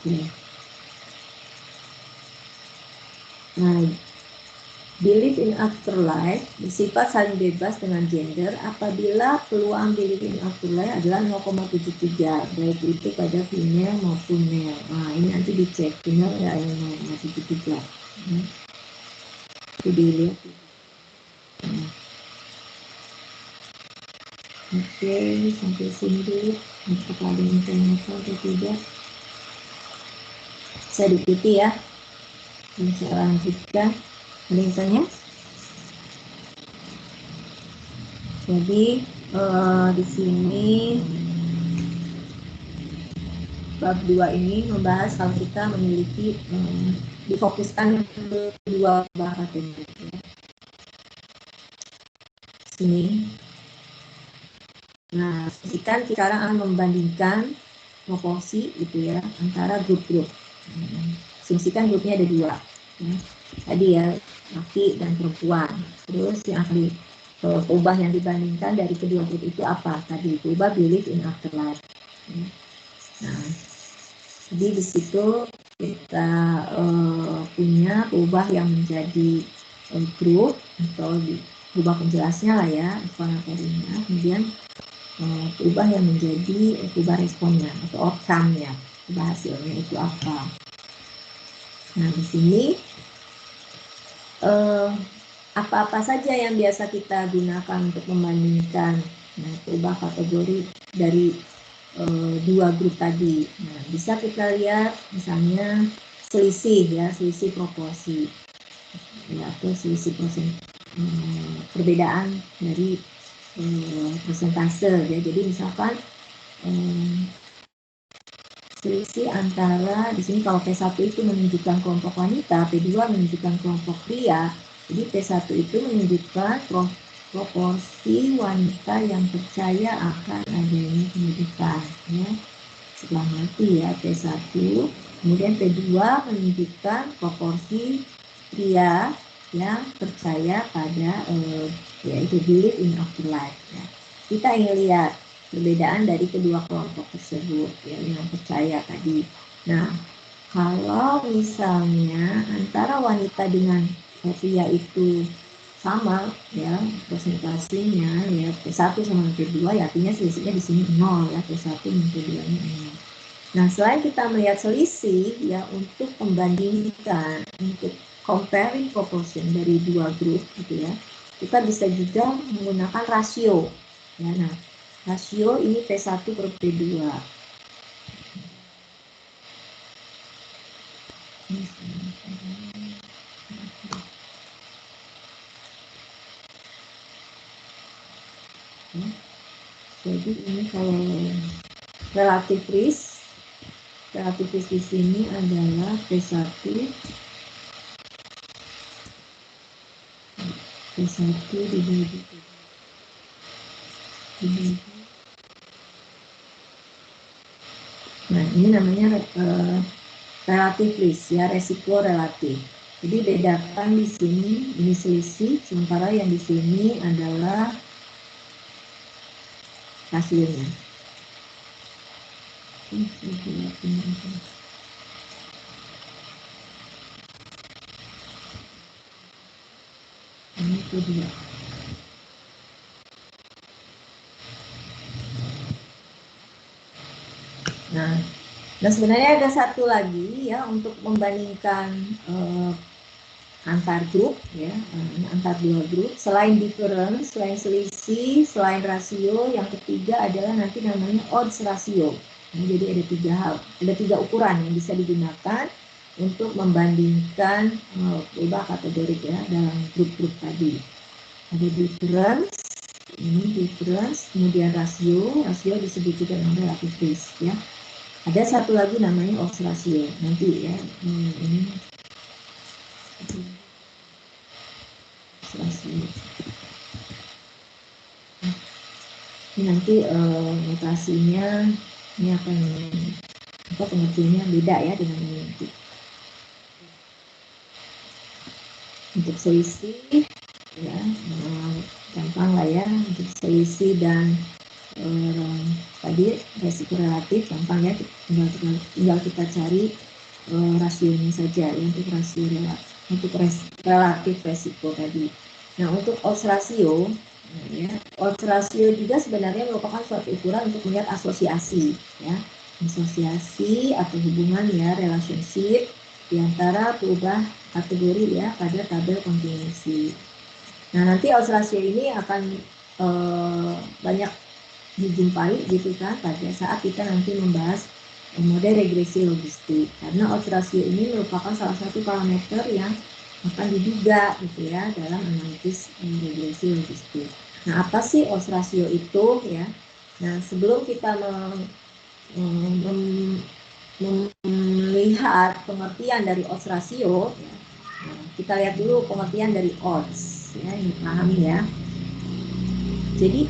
Oke. Nah, belief in afterlife bersifat saling bebas dengan gender apabila peluang belief in afterlife adalah 0,73, baik itu pada female maupun male. Nah, ini nanti dicek benar nggak yang 0,73. Itu dilihat. Nah. Oke, sampai sini dulu. Apakah ada yang tanyakan atau tidak? Saya diikuti ya. Saya lanjutkan. Ada yang tanya? Jadi di sini bab 2 ini membahas kalau kita memiliki difokuskan kedua kategori. Sini. Nah, kita sekarang akan membandingkan proporsi itu ya antara grup-grup. Asumsikan grupnya ada 2. Ya. Tadi ya laki dan perempuan. Terus yang ahli peubah yang dibandingkan dari kedua grup itu apa? Tadi peubah belief in afterlife. Ya. Nah, jadi di situ kita punya peubah yang menjadi grup atau peubah penjelasnya lah ya, explanatory-nya. Kemudian peubah yang menjadi peubah responnya atau outcome-nya, peubah hasilnya itu apa. Nah, di sini apa-apa saja yang biasa kita gunakan untuk membandingkan peubah kategori dari dua grup tadi. Nah, bisa kita lihat misalnya selisih ya, selisih proporsi ya, atau selisih perbedaan dari persentase ya. Jadi misalkan selisih antara di sini kalau P1 itu menunjukkan kelompok wanita, P2 menunjukkan kelompok pria. Jadi P1 itu menunjukkan proporsi wanita yang percaya akan adanya pendidikan ya. Setelah mati ya P1, kemudian P2 menunjukkan proporsi pria yang percaya pada yaitu belief in afterlife ya. Kita ingin lihat perbedaan dari kedua kelompok tersebut ya, yang percaya tadi. Nah, kalau misalnya antara wanita dengan pria itu sama ya persentasenya ya P1 sama P2 ya, artinya selisihnya di sini 0 ya, P1 dan P2-nya 0. Nah, selain kita melihat selisih ya untuk membandingkan, untuk comparing proportion dari dua grup gitu ya, kita bisa juga menggunakan rasio ya. Nah, rasio ini P1 per P2. Jadi ini kalau relative risk di sini adalah P1 dibagi. Nah, ini namanya relative risk ya, resiko relatif. Jadi bedakan di sini ini selisih, sementara yang di sini adalah hasilnya. Ini kedua. Nah sebenarnya ada satu lagi ya untuk membandingkan antar grup ya, antar dua grup. Selain difference, selain selisih, selain rasio, yang ketiga adalah nanti namanya odds ratio. Nah, jadi ada tiga ukuran yang bisa digunakan untuk membandingkan perubahan kategorik ya dalam grup-grup tadi. Ada difference, ini difference, kemudian rasio disebut juga dengan relative risk ya. Ada satu lagi namanya odds ratio nanti ya, ini rasio. Ini nanti notasinya ini akan pengertiannya beda ya dengan ini nanti. Untuk selisih ya gampang lah ya, untuk selisih dan tadi resiko relatif gampang ya, tinggal kita cari rasionya saja ya, untuk rasio relatif resiko tadi. Nah, untuk odds ratio ya, odds ratio juga sebenarnya merupakan suatu ukuran untuk melihat asosiasi ya, asosiasi atau hubungan ya, relationship di antara perubahan kategori ya pada tabel kontinuasi. Nah, nanti odds ratio ini akan banyak dijumpai gitu kan pada saat kita nanti membahas model regresi logistik, karena odds ratio ini merupakan salah satu parameter yang akan diduga gitu ya dalam analisis regresi logistik. Nah, apa sih odds ratio itu ya? Nah, sebelum kita melihat pengertian dari odds ratio ya, kita lihat dulu pengertian dari odds ya, ini pahami ya. Jadi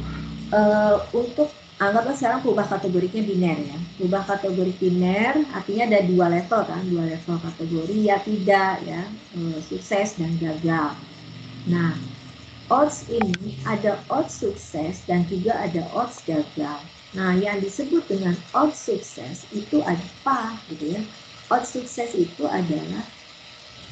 untuk anggaplah sekarang perubahan kategorinya biner ya. Perubahan kategori biner artinya ada dua level kan, dua level kategori ya tidak ya, sukses dan gagal. Nah, odds ini ada odds sukses dan juga ada odds gagal. Nah, yang disebut dengan odds sukses itu apa gitu ya? Odds sukses itu adalah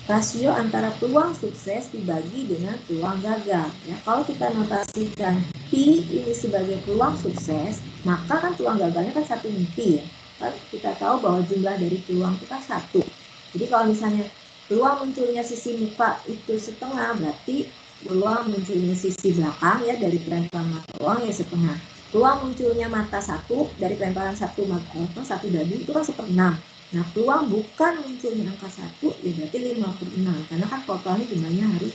rasio antara peluang sukses dibagi dengan peluang gagal. Ya, kalau kita notasikan P ini sebagai peluang sukses, maka kan peluang gagalnya kan 1 P ya. Kan kita tahu bahwa jumlah dari peluang itu kan 1. Jadi kalau misalnya peluang munculnya sisi muka itu setengah, berarti peluang munculnya sisi belakang ya dari pelemparan mata uang ya setengah. Peluang munculnya mata 1 dari pelemparan 1 dadu itu kan 1/6. Nah, peluang bukan munculnya angka 1 ya berarti 56, karena kan totalnya jumlahnya harus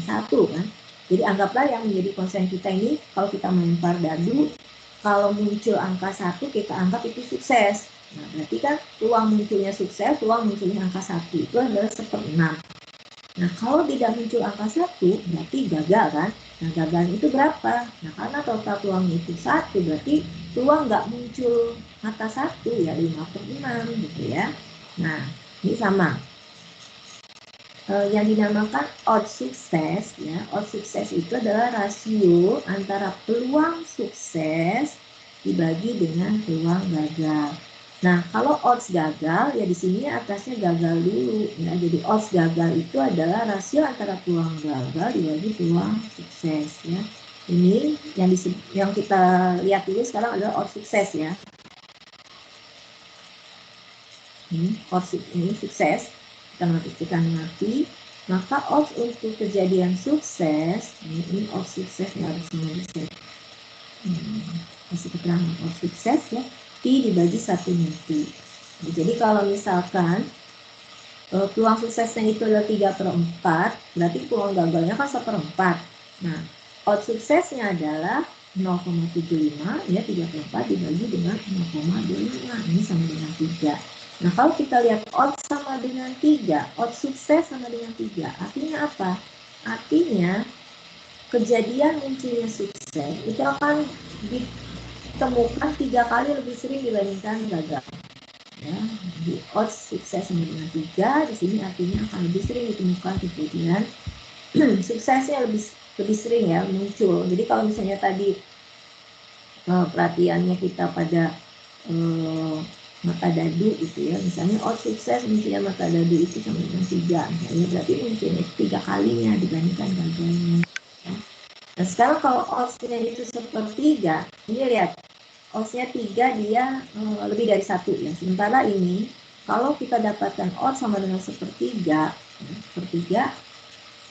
1 kan. Jadi anggaplah yang menjadi konsen kita ini, kalau kita melempar dadu, kalau muncul angka 1 kita anggap itu sukses. Nah, berarti kan peluang munculnya sukses, peluang munculnya angka 1 itu adalah 1/6. Nah, kalau tidak muncul angka 1 berarti gagal kan. Nah, gagal itu berapa? Nah, karena total peluangnya itu 1, berarti peluang nggak muncul mata 1 ya 5/6 gitu ya. Nah, ini sama. Yang dinamakan odds sukses ya. Odds sukses itu adalah rasio antara peluang sukses dibagi dengan peluang gagal. Nah, kalau odds gagal ya di sini atasnya gagal dulu ya. Jadi odds gagal itu adalah rasio antara peluang gagal dibagi peluang sukses ya. Ini yang kita lihat dulu sekarang adalah odds sukses ya. Ini odds ini sukses, kita notifikkan mati. Maka odds untuk kejadian sukses, ini odds sukses ya, harus bisa kasih keterangan odds sukses ya, P dibagi 1 mati. Jadi kalau misalkan peluang suksesnya itu adalah 3/4, berarti peluang gagalnya kan 1/4. Nah, odds suksesnya adalah 0,75 ya, 3/4 dibagi dengan 0,25, ini sama dengan 3. Nah, kalau kita lihat odds sama dengan 3, odds sukses sama dengan 3, artinya apa? Artinya kejadian munculnya sukses itu akan ditemukan 3 kali lebih sering dibandingkan gagal. Ya, di odds sukses sama dengan 3, di sini artinya akan lebih sering ditemukan kejadian suksesnya lebih sering ya muncul. Jadi kalau misalnya tadi perhatiannya kita pada mata dadu gitu ya, misalnya odds sukses munculnya mata dadu itu sama dengan 3, ya, berarti munculnya 3 kalinya dibandingkan gagalnya ya. Nah, sekarang kalau oddsnya itu 1/3, ini lihat oddsnya 3 dia lebih dari 1 ya. Sementara ini kalau kita dapatkan odds sama dengan 1/3,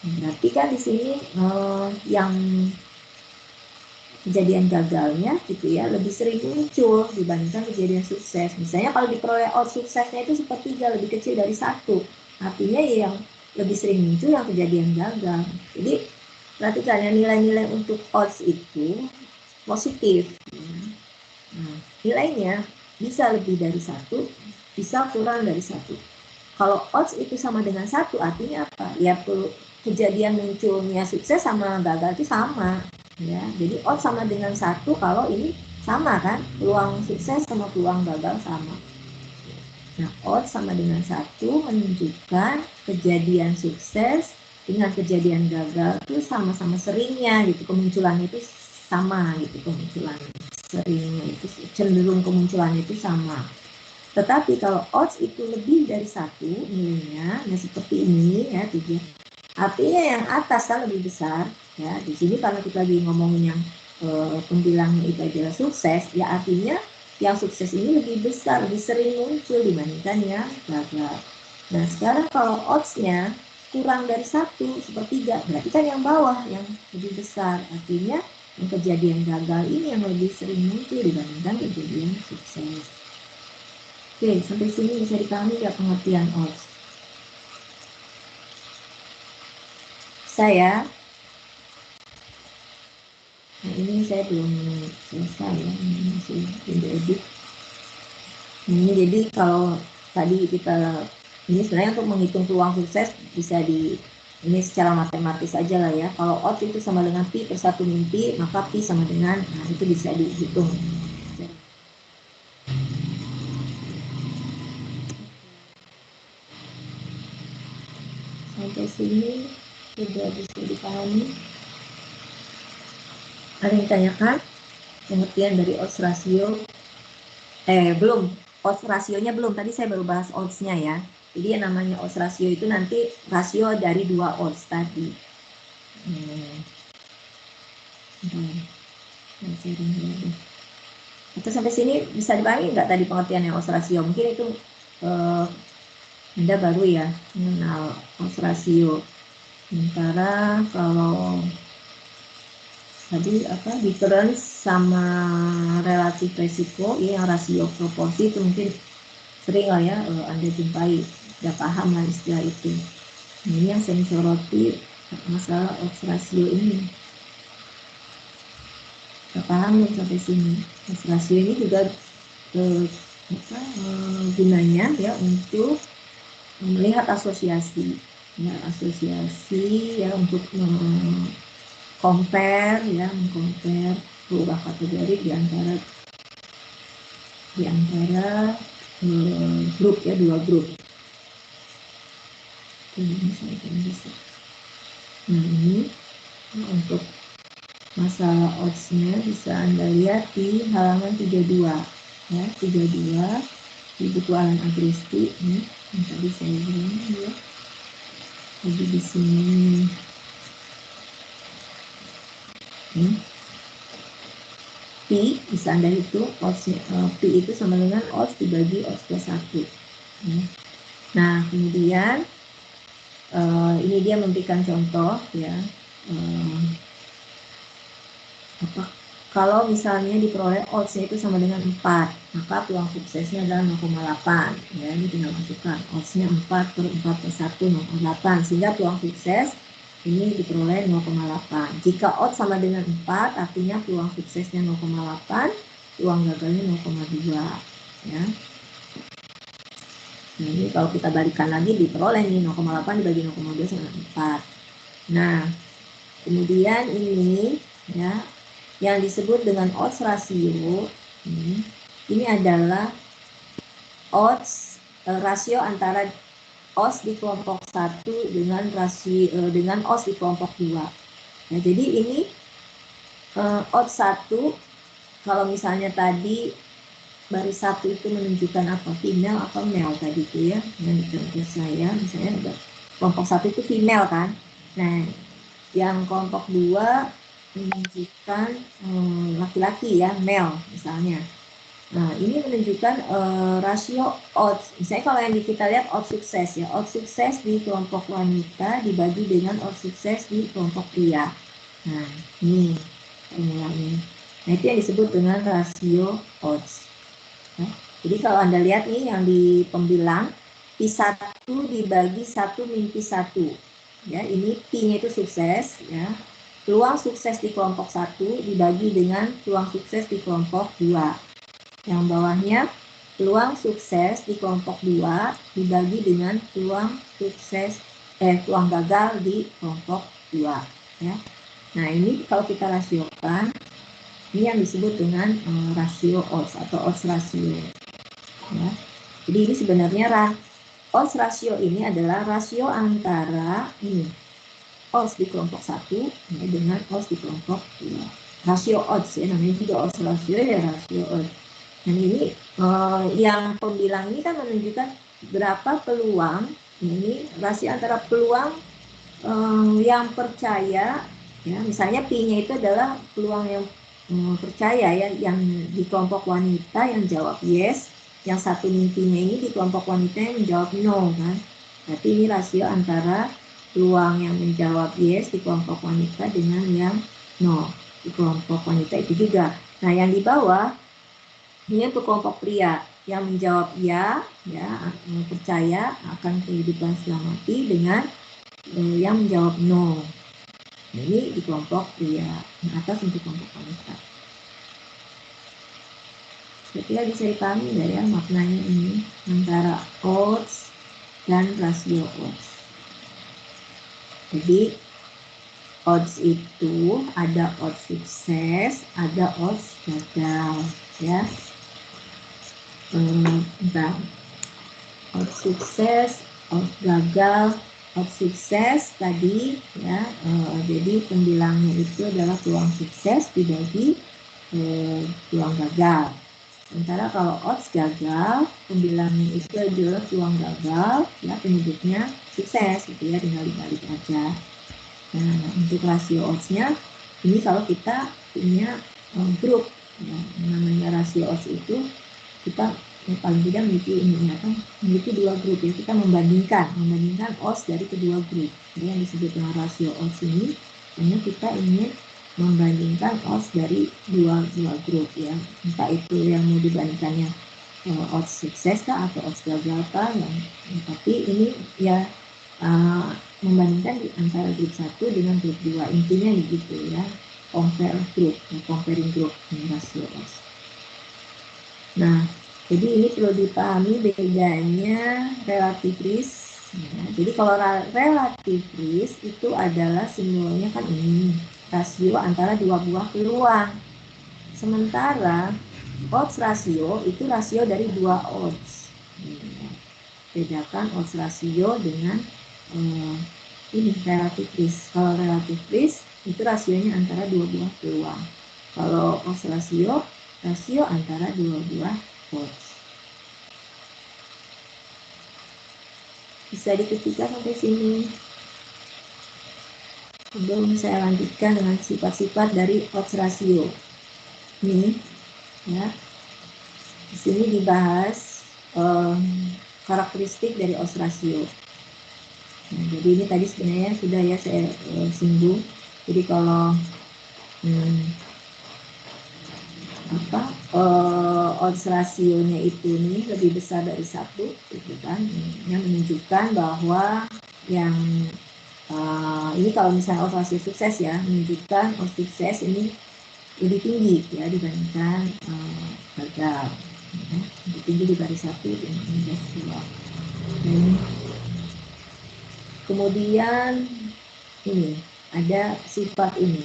Berarti kan di sini yang kejadian gagalnya gitu ya lebih sering muncul dibandingkan kejadian sukses. Misalnya kalau diperoleh odds suksesnya itu sepertiga, lebih kecil dari 1, artinya ya yang lebih sering muncul yang kejadian gagal. Jadi perhatikan ya, nilai-nilai untuk odds itu positif. Nah, nilainya bisa lebih dari 1, bisa kurang dari 1. Kalau odds itu sama dengan 1, artinya apa? Ya kejadian munculnya sukses sama gagal itu sama. Ya, jadi odds sama dengan 1 kalau ini sama kan, peluang sukses sama peluang gagal sama. Nah, odds sama dengan 1 menunjukkan kejadian sukses dengan kejadian gagal itu sama-sama seringnya gitu, kemunculannya itu sama gitu, kemunculan seringnya itu cenderung kemunculannya itu sama. Tetapi kalau odds itu lebih dari 1 nilainya, ya seperti ini ya 3, artinya yang atas kan lebih besar ya. Di sini karena kita lagi ngomongin yang pembilangnya itu adalah sukses, ya artinya yang sukses ini lebih besar, lebih sering muncul dibandingkan yang gagal. Nah sekarang kalau oddsnya kurang dari 1, sepertiga, berarti kan yang bawah yang lebih besar, artinya yang kejadian gagal ini yang lebih sering muncul dibandingkan kejadian sukses. Oke, sampai sini bisa dipahami nggak pengertian odds? Saya, nah ini saya belum selesai ya, ini masih diedit. Ini jadi kalau tadi kita, ini sebenarnya untuk menghitung peluang sukses bisa ini secara matematis aja lah ya. Kalau odds itu sama dengan pi per 1 min pi, maka pi sama dengan, nah itu bisa dihitung. Sampai sini sudah bisa dipahami. Ada yang tanyakan pengertian dari odds ratio? Belum, odds rasionya belum. Tadi saya baru bahas odds-nya ya. Jadi yang namanya odds ratio itu nanti rasio dari 2 odds tadi. Atau sampai sini bisa dipahami nggak tadi pengertian yang odds ratio? Mungkin itu Anda baru ya mengenal odds ratio. Sementara kalau tadi apa, difference sama relatif resiko ya, yang rasio proporsi itu mungkin sering lah ya Anda jumpai, udah paham lah istilah itu. Nah, ini yang saya soroti masalah odds ratio ini. Udah paham belum sampai sini? Odds ratio ini juga gunanya ya untuk melihat asosiasi ya, untuk compare ya, mengcompare beberapa kategori di antara grup ya, 2 grup. Nah ini untuk masalah odds-nya bisa Anda lihat di halaman 32 ya, 32 di buku Alan Agristi nih, yang tadi saya bilang ya. Jadi di sini Pi bisa Anda hitung, odds Pi itu sama dengan odds dibagi odds plus 1. Nah kemudian ini dia memberikan contoh ya, kalau misalnya diperoleh odds-nya itu sama dengan 4, maka peluang suksesnya adalah 0,8 ya, ini tinggal masukkan odds-nya 4 per 4 per 1, 0,8, sehingga peluang sukses ini diperoleh 0,8. Jika odds sama dengan 4, artinya peluang suksesnya 0,8, peluang gagalnya 0,2 ya. Nah ini kalau kita balikan lagi diperoleh nih 0,8 dibagi 0,2 sama 4. Nah kemudian ini ya, yang disebut dengan odds ratio ini adalah odds rasio antara odds di kelompok 1 dengan dengan odds di kelompok 2. Nah, jadi ini odds 1 kalau misalnya tadi baris 1 itu menunjukkan apa, female atau male tadi itu ya, yang di contoh saya misalnya kelompok 1 itu female kan. Nah yang kelompok 2 menunjukkan laki-laki ya, male misalnya. Nah, ini menunjukkan rasio odds. Misalnya kalau yang kita lihat odds sukses ya, odds sukses di kelompok wanita dibagi dengan odds sukses di kelompok pria. Nah, ini formulanya. Nah, itu yang disebut dengan rasio odds. Ya. Jadi kalau Anda lihat nih yang di pembilang, P1 dibagi 1 min P1. Ya, ini P-nya itu sukses ya. Peluang sukses di kelompok 1 dibagi dengan peluang sukses di kelompok 2. Yang bawahnya peluang sukses di kelompok 2 dibagi dengan peluang gagal di kelompok 2 ya. Nah, ini kalau kita rasiokan, ini yang disebut dengan rasio odds atau odds rasio ya. Jadi ini sebenarnya odds rasio ini adalah rasio antara ini odds di kelompok 1 ya, dengan odds di kelompok 2. Rasio odds ya, namanya juga odds rasio ya, rasio odds. Dan ini yang pembilang ini kan menunjukkan berapa peluang, ini rasio antara peluang yang percaya ya, misalnya P-nya itu adalah peluang yang percaya ya, yang di kelompok wanita yang jawab yes, yang satu mimpinya ini di kelompok wanita yang menjawab no kan. Berarti ini rasio antara peluang yang menjawab yes di kelompok wanita dengan yang no di kelompok wanita itu juga. Nah, yang di bawah ini untuk kelompok pria yang menjawab ya, percaya akan kehidupan setelah mati dengan yang menjawab no. Ini di kelompok pria, yang atas untuk kelompok wanita. Kira-kira bisa dipahami nggak ya maknanya ini antara odds dan rasio odds. Jadi odds itu ada odds sukses, ada odds gagal ya. Odds sukses, odds gagal, odds sukses tadi ya, jadi pembilangnya itu adalah peluang sukses dibagi peluang gagal. Sementara kalau odds gagal, pembilangnya itu adalah peluang gagal ya, penyebutnya sukses gitu ya, tinggal dibalik aja. Nah, untuk rasio oddsnya ini kalau kita punya grup ya, namanya rasio odds itu kita paling tidak memiliki dua grup ya, kita membandingkan odds dari kedua grup. Jadi yang disebut dengan rasio odds ini hanya kita ingin membandingkan odds dari dua grup ya, entah itu yang mau dibandingkannya odds sukses kah atau odds gagal kah ya. Tapi ini ya membandingkan di antara grup 1 dengan grup 2, intinya begitu ya, comparing group rasio odds. Nah, jadi ini perlu dipahami bedanya relative risk. Ya, jadi kalau relative risk itu adalah simbolnya kan ini, rasio antara dua buah peluang. Sementara odds rasio itu rasio dari dua odds. Ya, bedakan odds rasio dengan ini relative risk. Kalau relative risk itu rasionya antara dua buah peluang. Kalau odds rasio antara dua buah odds. Bisa diketikkan sampai sini. Sebelum saya lanjutkan dengan sifat-sifat dari odds rasio. Ini ya. Di sini dibahas karakteristik dari odds rasio. Nah, jadi ini tadi sebenarnya sudah ya saya singgung. Jadi kalau odds rasionya itu nih lebih besar dari 1 gitu kan, yang menunjukkan bahwa yang ini kalau misalnya odds rasio sukses ya, menunjukkan odds sukses ini lebih tinggi ya dibandingkan gagal ya, lebih tinggi di baris 1 dan baris 2. Kemudian ini ada sifat ini,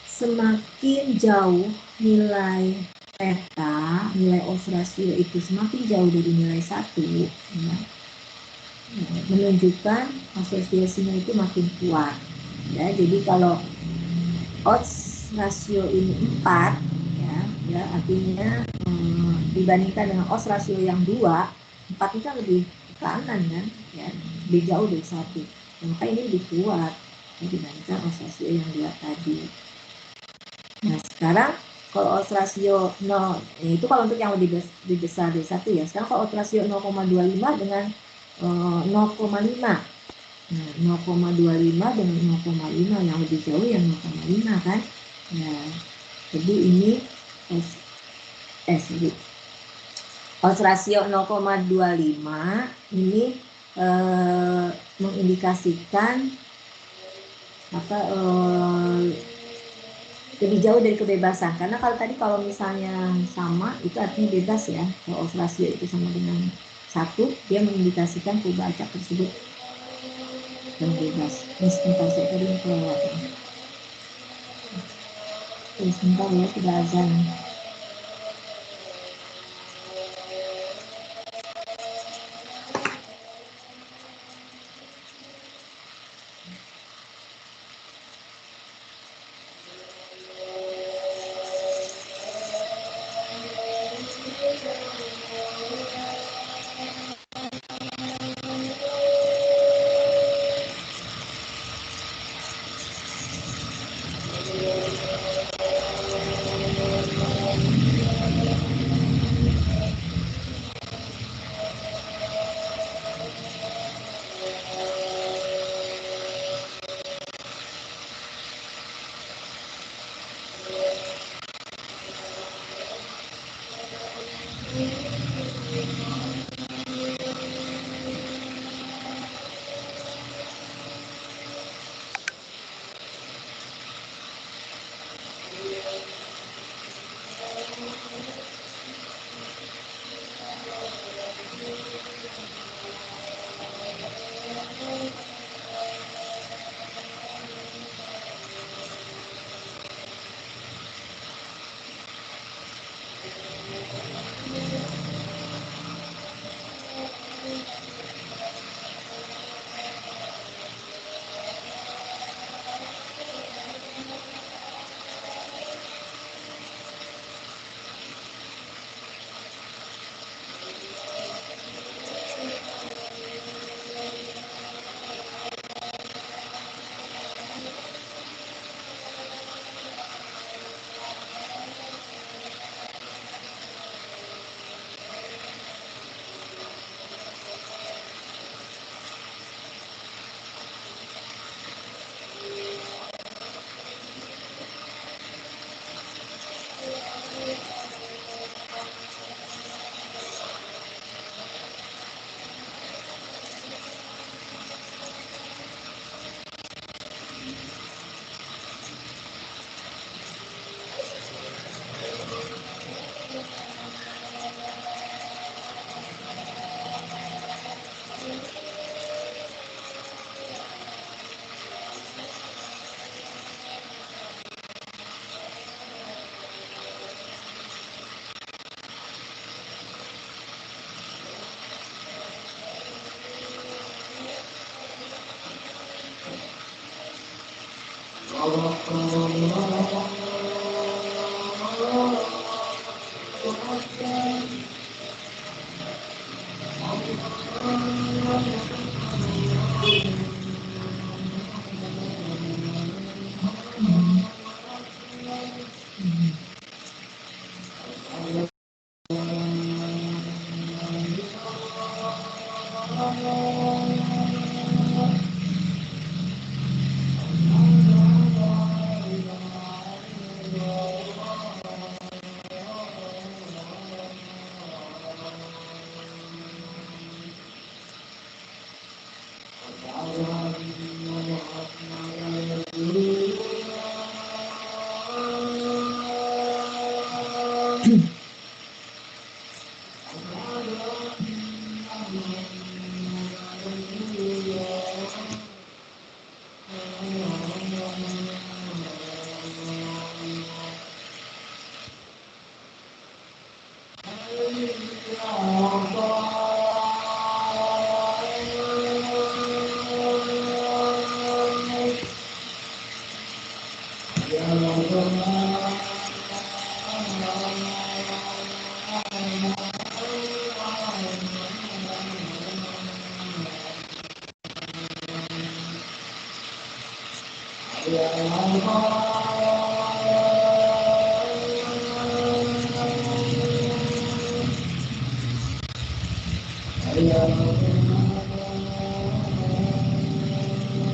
semakin jauh nilai peta, nilai odds rasio itu semakin jauh dari nilai 1 ya, menunjukkan asosiasinya itu makin kuat ya. Jadi kalau odds rasio ini 4 ya artinya dibandingkan dengan odds rasio yang 2, 4 itu lebih ke kanan kan ya, lebih jauh dari 1, maka ini lebih kuat ya, dibandingkan odds rasio yang 2 tadi. Nah, sekarang Kalau odds rasio 0, itu kalau untuk yang lebih besar dari 1 ya. Sekarang kalau odds rasio 0,25 dengan 0,5. Nah, 0,25 dengan 0,5 yang lebih jauh yang 0,5 kan. Nah, jadi ini odds rasio 0,25 ini mengindikasikan apa lebih jauh dari kebebasan, karena kalau misalnya sama itu artinya bebas ya. Kalau odds rasio itu sama dengan 1, dia mengindikasikan pembaca tersebut dan bebas. Ini sebentar, saya tadi kelewat. Sebentar ya, sudah azan.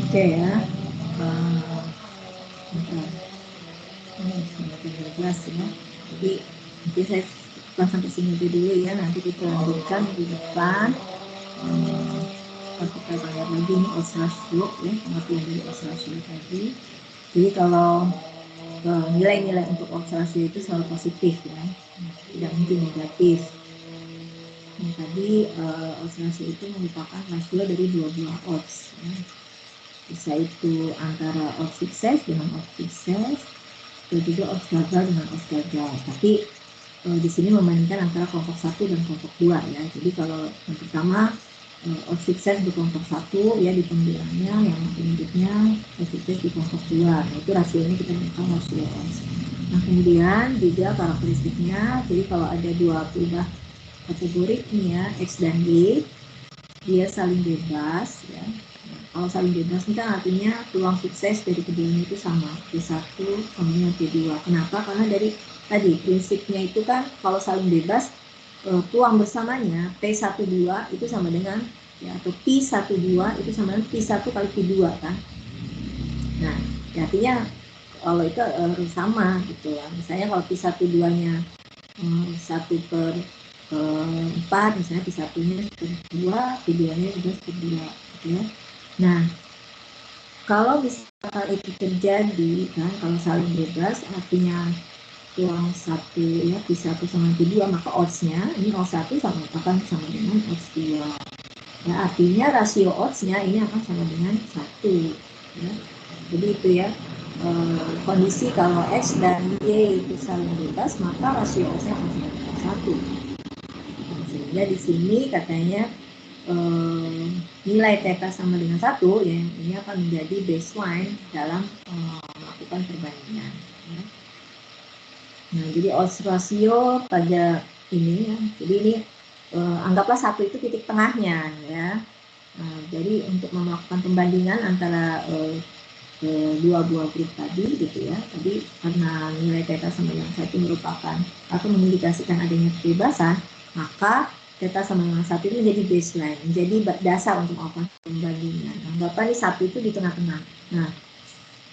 Oke ya. Bentar. Ini semakin jelas ya. Jadi nanti saya sampai sini dulu ya. Nanti kita lanjutkan di depan. Kita bayar lagi ini odds ratio ya, pengertian dari odds ratio tadi. Jadi kalau nilai-nilai untuk odds ratio itu selalu positif ya, tidak mungkin negatif. Yang tadi odds ratio itu merupakan rasio dari dua buah odds ya. Bisa itu antara odds sukses dengan odds sukses, atau juga odds gagal dengan odds gagal. Tapi di sini membandingkan antara kelompok 1 dan kelompok 2 ya. Jadi kalau yang pertama odds sukses di kelompok 1 ya di pembilangannya, yang selanjutnya odds sukses di kelompok 2. Nah, itu rasionya kita gunakan rasio odds. Nah, kemudian juga karakteristiknya, jadi kalau ada dua perubahan kategori ini ya, X dan Y, dia saling bebas ya. Nah, kalau saling bebas ini kan artinya peluang sukses dari keduanya itu sama, P1 sama dengan P2. Kenapa? Karena dari tadi prinsipnya itu kan kalau saling bebas peluang bersamanya P12 itu sama dengan ya, atau P12 itu sama dengan P1 kali P2 kan. Nah, ya, artinya kalau itu harus sama gitu ya. Misalnya kalau P12 nya 1/4, misalnya P1-nya 1/2, P2-nya juga 1/2 gitu ya. Nah, kalau misalkan itu terjadi kan, kalau saling bebas artinya peluang 1 ya, P1 sama P2, maka odds-nya ini odds 1 akan sama dengan odds 2 ya, artinya rasio odds-nya ini akan sama dengan 1 ya. Jadi itu ya, kondisi kalau X dan Y itu saling bebas, maka rasio odds-nya akan sama dengan 1. Sehingga di sini katanya nilai theta sama dengan 1 ya, ini akan menjadi baseline dalam melakukan perbandingan ya. Nah, jadi odds ratio pada ini ya, jadi ini anggaplah 1 itu titik tengahnya ya. Jadi untuk melakukan pembandingan antara dua buah grup tadi gitu ya, tadi karena nilai theta sama dengan 1 merupakan atau mengindikasikan adanya kebebasan, maka theta sama dengan 1 itu menjadi baseline, menjadi dasar untuk melakukan pembandingan. Anggaplah ini 1 itu di tengah-tengah. Nah,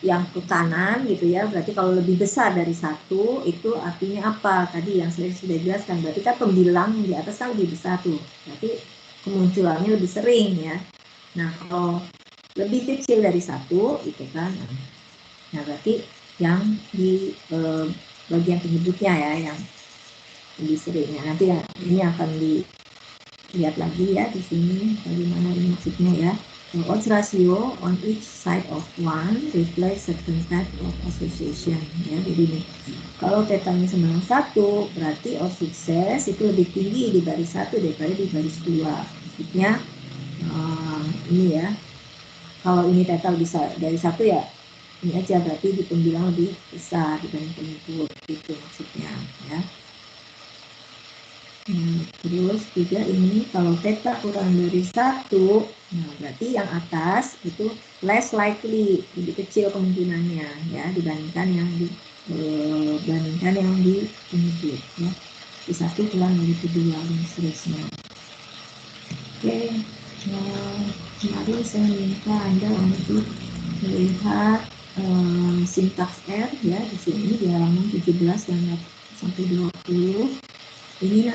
yang ke kanan gitu ya, berarti kalau lebih besar dari 1 itu artinya apa? Tadi yang saya sudah jelaskan, berarti kan pembilang di atas kan lebih besar tuh, berarti kemunculannya lebih sering ya. Nah, kalau lebih kecil dari 1 itu kan, nah berarti yang di bagian penyebutnya ya, yang lebih seringnya. Nanti ya, ini akan dilihat lagi ya di sini bagaimana ini maksudnya ya. Odds ratio on each side of 1 reflects certain type of association ya. Jadi ini kalau tetanya sama dengan 1 berarti odds sukses itu lebih tinggi di baris 1 daripada di baris 2. Maksudnya ini ya, kalau ini theta bisa dari 1 ya ini aja, berarti di pembilang lebih besar dibanding pengikut, itu maksudnya ya. Terus juga ini kalau theta kurang dari 1, nah berarti yang atas itu less likely, lebih kecil kemungkinannya ya dibandingkan yang di pengikut ya. Di 1 kurang dari kedua dan seterusnya. Oke, kemarin saya minta Anda untuk melihat sintaks R ya di sini di halaman 17 dan sampai 20. Ini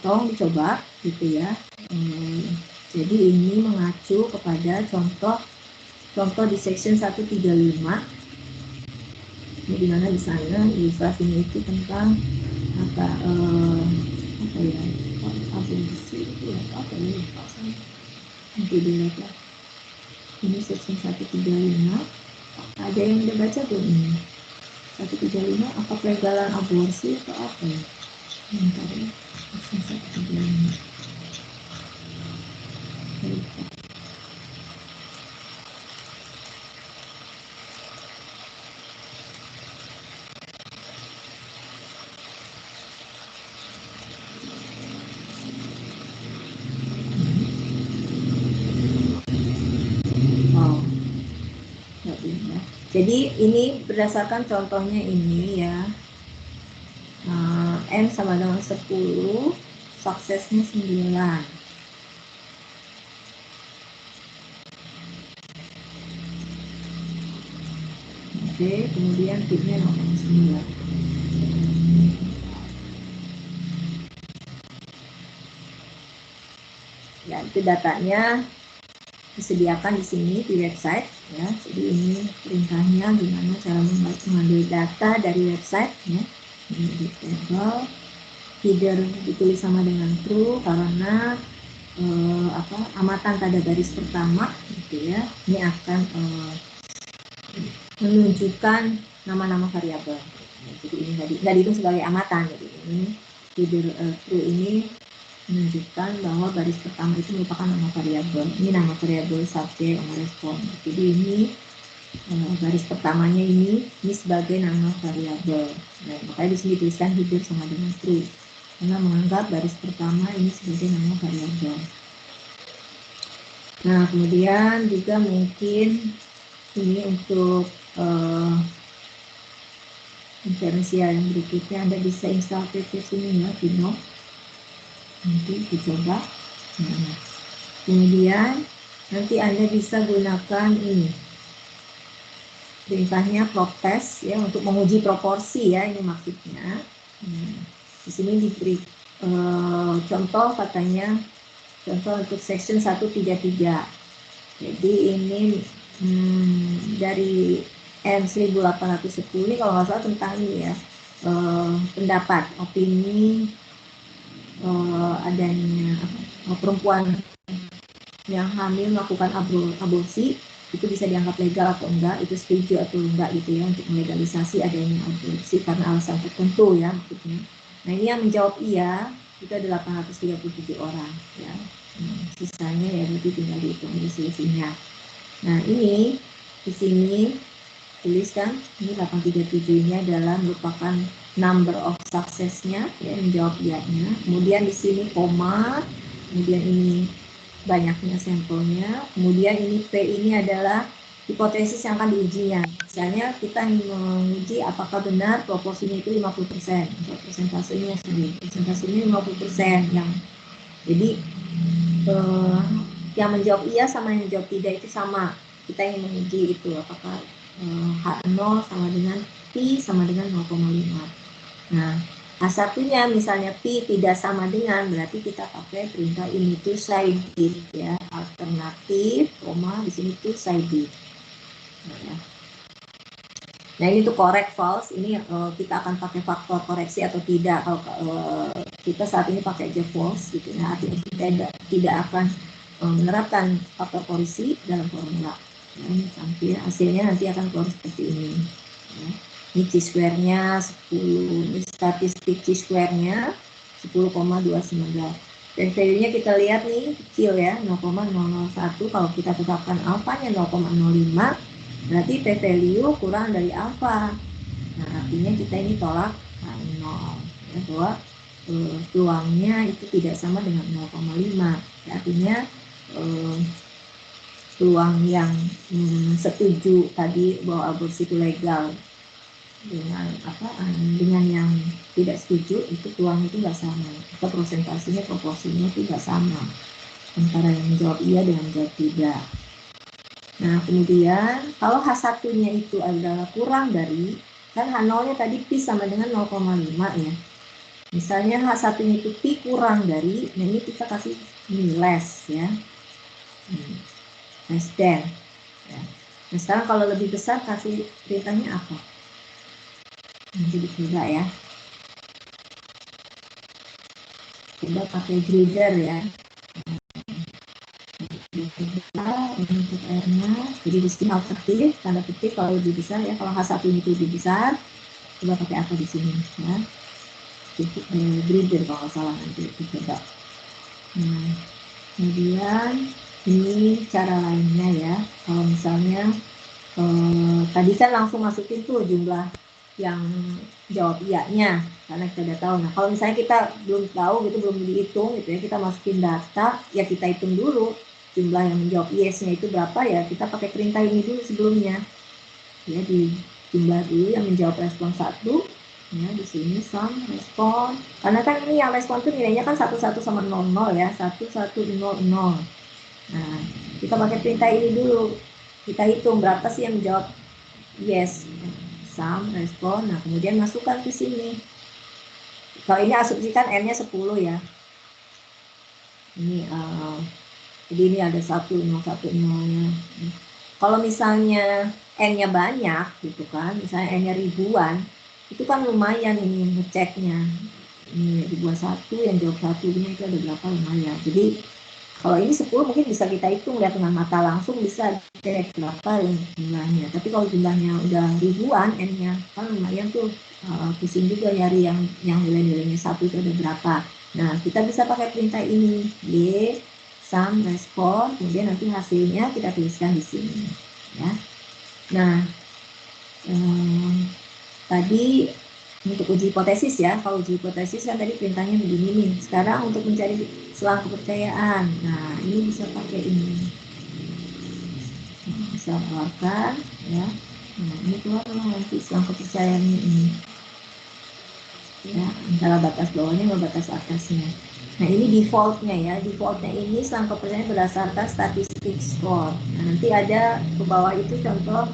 tolong dicoba gitu ya. Jadi ini mengacu kepada contoh di section 135 di mana di sana ilustrasinya itu tentang apa ya, aborsi itu apa ya, nanti dilihat ya. Ini section 135. Ada yang udah baca belum ini? 135 apa pelegalan aborsi atau apa ya? Bentar ya, section 135. Jadi ini berdasarkan contohnya ini ya, N sama dengan 10, suksesnya 9. Oke, kemudian pitnya 0,9. Ya, itu datanya disediakan di sini di website ya. Jadi ini perintahnya gimana cara mengambil data dari website ya. Ini di table, header ditulis sama dengan true karena amatan pada baris pertama gitu ya. Ini akan menunjukkan nama-nama variabel. Ya, jadi ini nggak dihitung sebagai amatan. Jadi ini header true ini menunjukkan bahwa baris pertama itu merupakan nama variabel. Ini nama variabel subjek respon. Jadi ini baris pertamanya ini sebagai nama variabel. Nah, makanya di sini tuliskan header sama dengan true. Karena menganggap baris pertama ini sebagai nama variabel. Nah, kemudian juga mungkin ini untuk diferensial yang berikutnya Anda bisa install package ini ya, Pino. Nanti dicoba. Nah, kemudian nanti Anda bisa gunakan ini perintahnya prop test ya untuk menguji proporsi ya, ini maksudnya. Di sini diberi contoh katanya, contoh untuk section 133. Jadi ini dari M1810 ini kalau nggak salah tentang ini ya, pendapat, opini adanya perempuan yang hamil melakukan aborsi itu bisa dianggap legal atau enggak, itu setuju atau enggak gitu ya untuk melegalisasi adanya aborsi karena alasan tertentu ya maksudnya. Nah, ini yang menjawab iya itu ada 837 orang ya. Sisanya ya berarti tinggal dihitung selisihnya. Nah, ini di sini tuliskan ini 837 ini adalah merupakan number of success-nya ya, menjawab iya-nya. Kemudian di sini koma, kemudian ini banyaknya sampelnya, kemudian ini P ini adalah hipotesis yang akan diujinya. Misalnya kita menguji apakah benar proporsinya itu 50%, persentasenya 50% yang jadi yang menjawab iya sama yang menjawab tidak itu sama. Kita ingin menguji itu apakah H0 sama dengan Pi sama dengan 0,5. Nah, H1-nya misalnya Pi tidak sama dengan, berarti kita pakai perintah ini two-sided ya, alternatif, koma di sini two-sided. Nah, ini tuh correct false, ini kita akan pakai faktor koreksi atau tidak. Kalau kita saat ini pakai aja false gitu, nah artinya kita tidak akan menerapkan faktor koreksi dalam formula. Nah, ini tampil hasilnya nanti akan keluar seperti ini. Ya. Ini chi-square-nya 10, ini statistik chi-square-nya 10,219. Dan value-nya kita lihat nih kecil ya, 0,001. Kalau kita tetapkan alfanya 0,05, berarti p-value kurang dari alfa. Nah, artinya kita ini tolak 0 ya, bahwa peluangnya itu tidak sama dengan 0,5. Ya, artinya peluang yang setuju tadi bahwa aborsi itu legal dengan yang tidak setuju itu peluang itu nggak sama, atau prosentasenya proporsinya itu nggak sama antara yang menjawab iya dengan menjawab tidak. Nah, kemudian kalau H1-nya itu adalah kurang dari, kan H0-nya tadi Pi sama dengan 0,5 ya. Misalnya H1-nya itu Pi kurang dari, nah ini kita kasih ini less ya. Less than. Ya. Nah, sekarang kalau lebih besar kasih perintahnya apa? Nanti dicoba ya. Coba pakai grader ya. Untuk R-nya, jadi di sini alternatif, tanda petik kalau lebih besar ya. Kalau H1 itu lebih besar, coba pakai apa di sini ya. Grader kalau nggak salah nanti coba. Nah, kemudian ini cara lainnya ya. Kalau misalnya tadi kan langsung masukin tuh jumlah yang jawab iya-nya karena kita udah tahu. Nah, kalau misalnya kita belum tahu gitu, belum dihitung gitu ya, kita masukin data, ya kita hitung dulu jumlah yang menjawab yes-nya itu berapa ya, kita pakai perintah ini dulu sebelumnya. Ya, di jumlah dulu yang menjawab respon 1. Ya, di sini sum respon. Karena kan ini yang respon itu nilainya kan 11 sama 00 ya, 1100. Nah, kita pakai perintah ini dulu. Kita hitung berapa sih yang menjawab yes, sum, respon. Nah, kemudian masukkan ke sini. Kalau ini asumsikan N-nya 10 ya. Ini, jadi ini ada 1, 0, 1, 0-nya. Kalau misalnya N-nya banyak gitu kan, misalnya N-nya ribuan, itu kan lumayan ini ngeceknya. Ini ribuan 1, yang jawab 1-nya itu ada berapa, lumayan. Jadi kalau ini 10 mungkin bisa kita hitung, lihat dengan mata langsung bisa cek berapa jumlahnya. Tapi kalau jumlahnya udah ribuan N-nya, kan lumayan tuh, pusing juga nyari yang nilai-nilainya 1 itu ada berapa. Nah, kita bisa pakai perintah ini, Y, sum, respon, kemudian nanti hasilnya kita tuliskan di sini. Ya. Nah, tadi untuk uji hipotesis ya, kalau uji hipotesis kan tadi perintahnya begini nih. Sekarang untuk mencari selang kepercayaan, nah ini bisa pakai ini, bisa keluarkan ya. Nah ini keluar nanti selang kepercayaannya ini ya, antara batas bawahnya sama batas atasnya. Nah ini defaultnya ya, defaultnya ini selang kepercayaan berdasarkan statistik score. Nah nanti ada ke bawah itu contoh.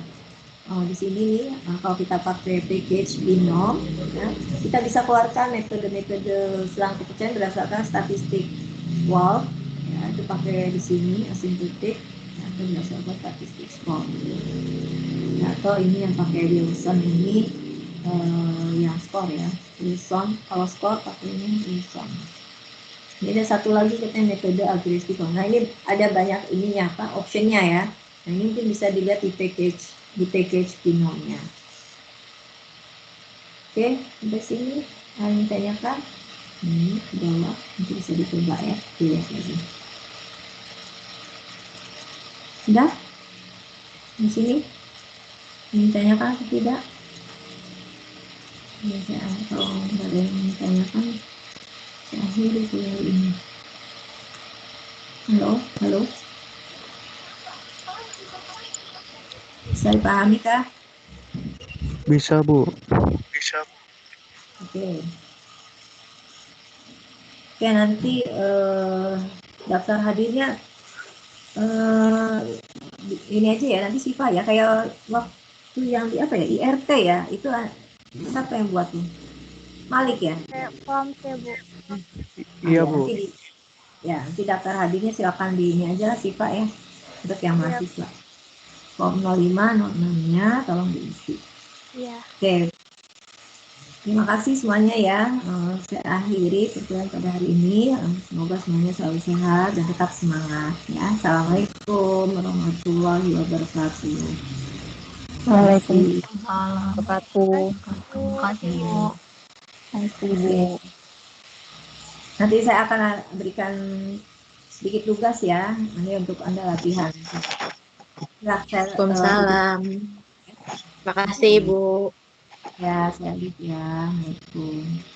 Di sini nih, kalau kita pakai package binom, ya, kita bisa keluarkan metode-metode selang kepercayaan berdasarkan statistik WALT, ya, itu pakai di sini asymptotic, ya, itu berdasarkan statistik score. Ya, atau ini yang pakai Wilson ini, yang skor ya, Wilson. Kalau skor pakai ini Wilson. Ini ada satu lagi katanya metode agresif. Nah ini ada banyak ininya apa optionnya ya. Nah ini mungkin bisa dilihat di package binomnya. Oke, sampai sini ada yang tanyakan? Ini ke bawah, nanti bisa dicoba ya, dilihat lagi. Sudah? Di sini? Ingin tanyakan atau tidak? Ya, kalau nggak ada yang tanyakan, saya akhiri kuliah ini. Halo? Bisa dipahami kah? Bisa, Bu. Oke. Oke, nanti daftar hadirnya ini aja ya, nanti Siva ya, kayak waktu yang di apa ya, IRT ya, itu siapa yang buat nih? Malik ya? Kayak form C, Bu. Iya, Ya, Bu. nanti daftar hadirnya silakan di ini aja lah Siva ya, untuk yang mahasiswa. Form 05, 06-nya tolong diisi. Iya. Oke. Terima kasih semuanya ya. Saya akhiri pertemuan pada hari ini. Semoga semuanya selalu sehat dan tetap semangat ya. Assalamualaikum warahmatullahi wabarakatuh. Waalaikumsalam warahmatullahi wabarakatuh. Terima kasih, Bu. Oke. Nanti saya akan berikan sedikit tugas ya, ini untuk Anda latihan. Waalaikumsalam. Terima kasih, Bu. Ya, saya ya. Assalamualaikum.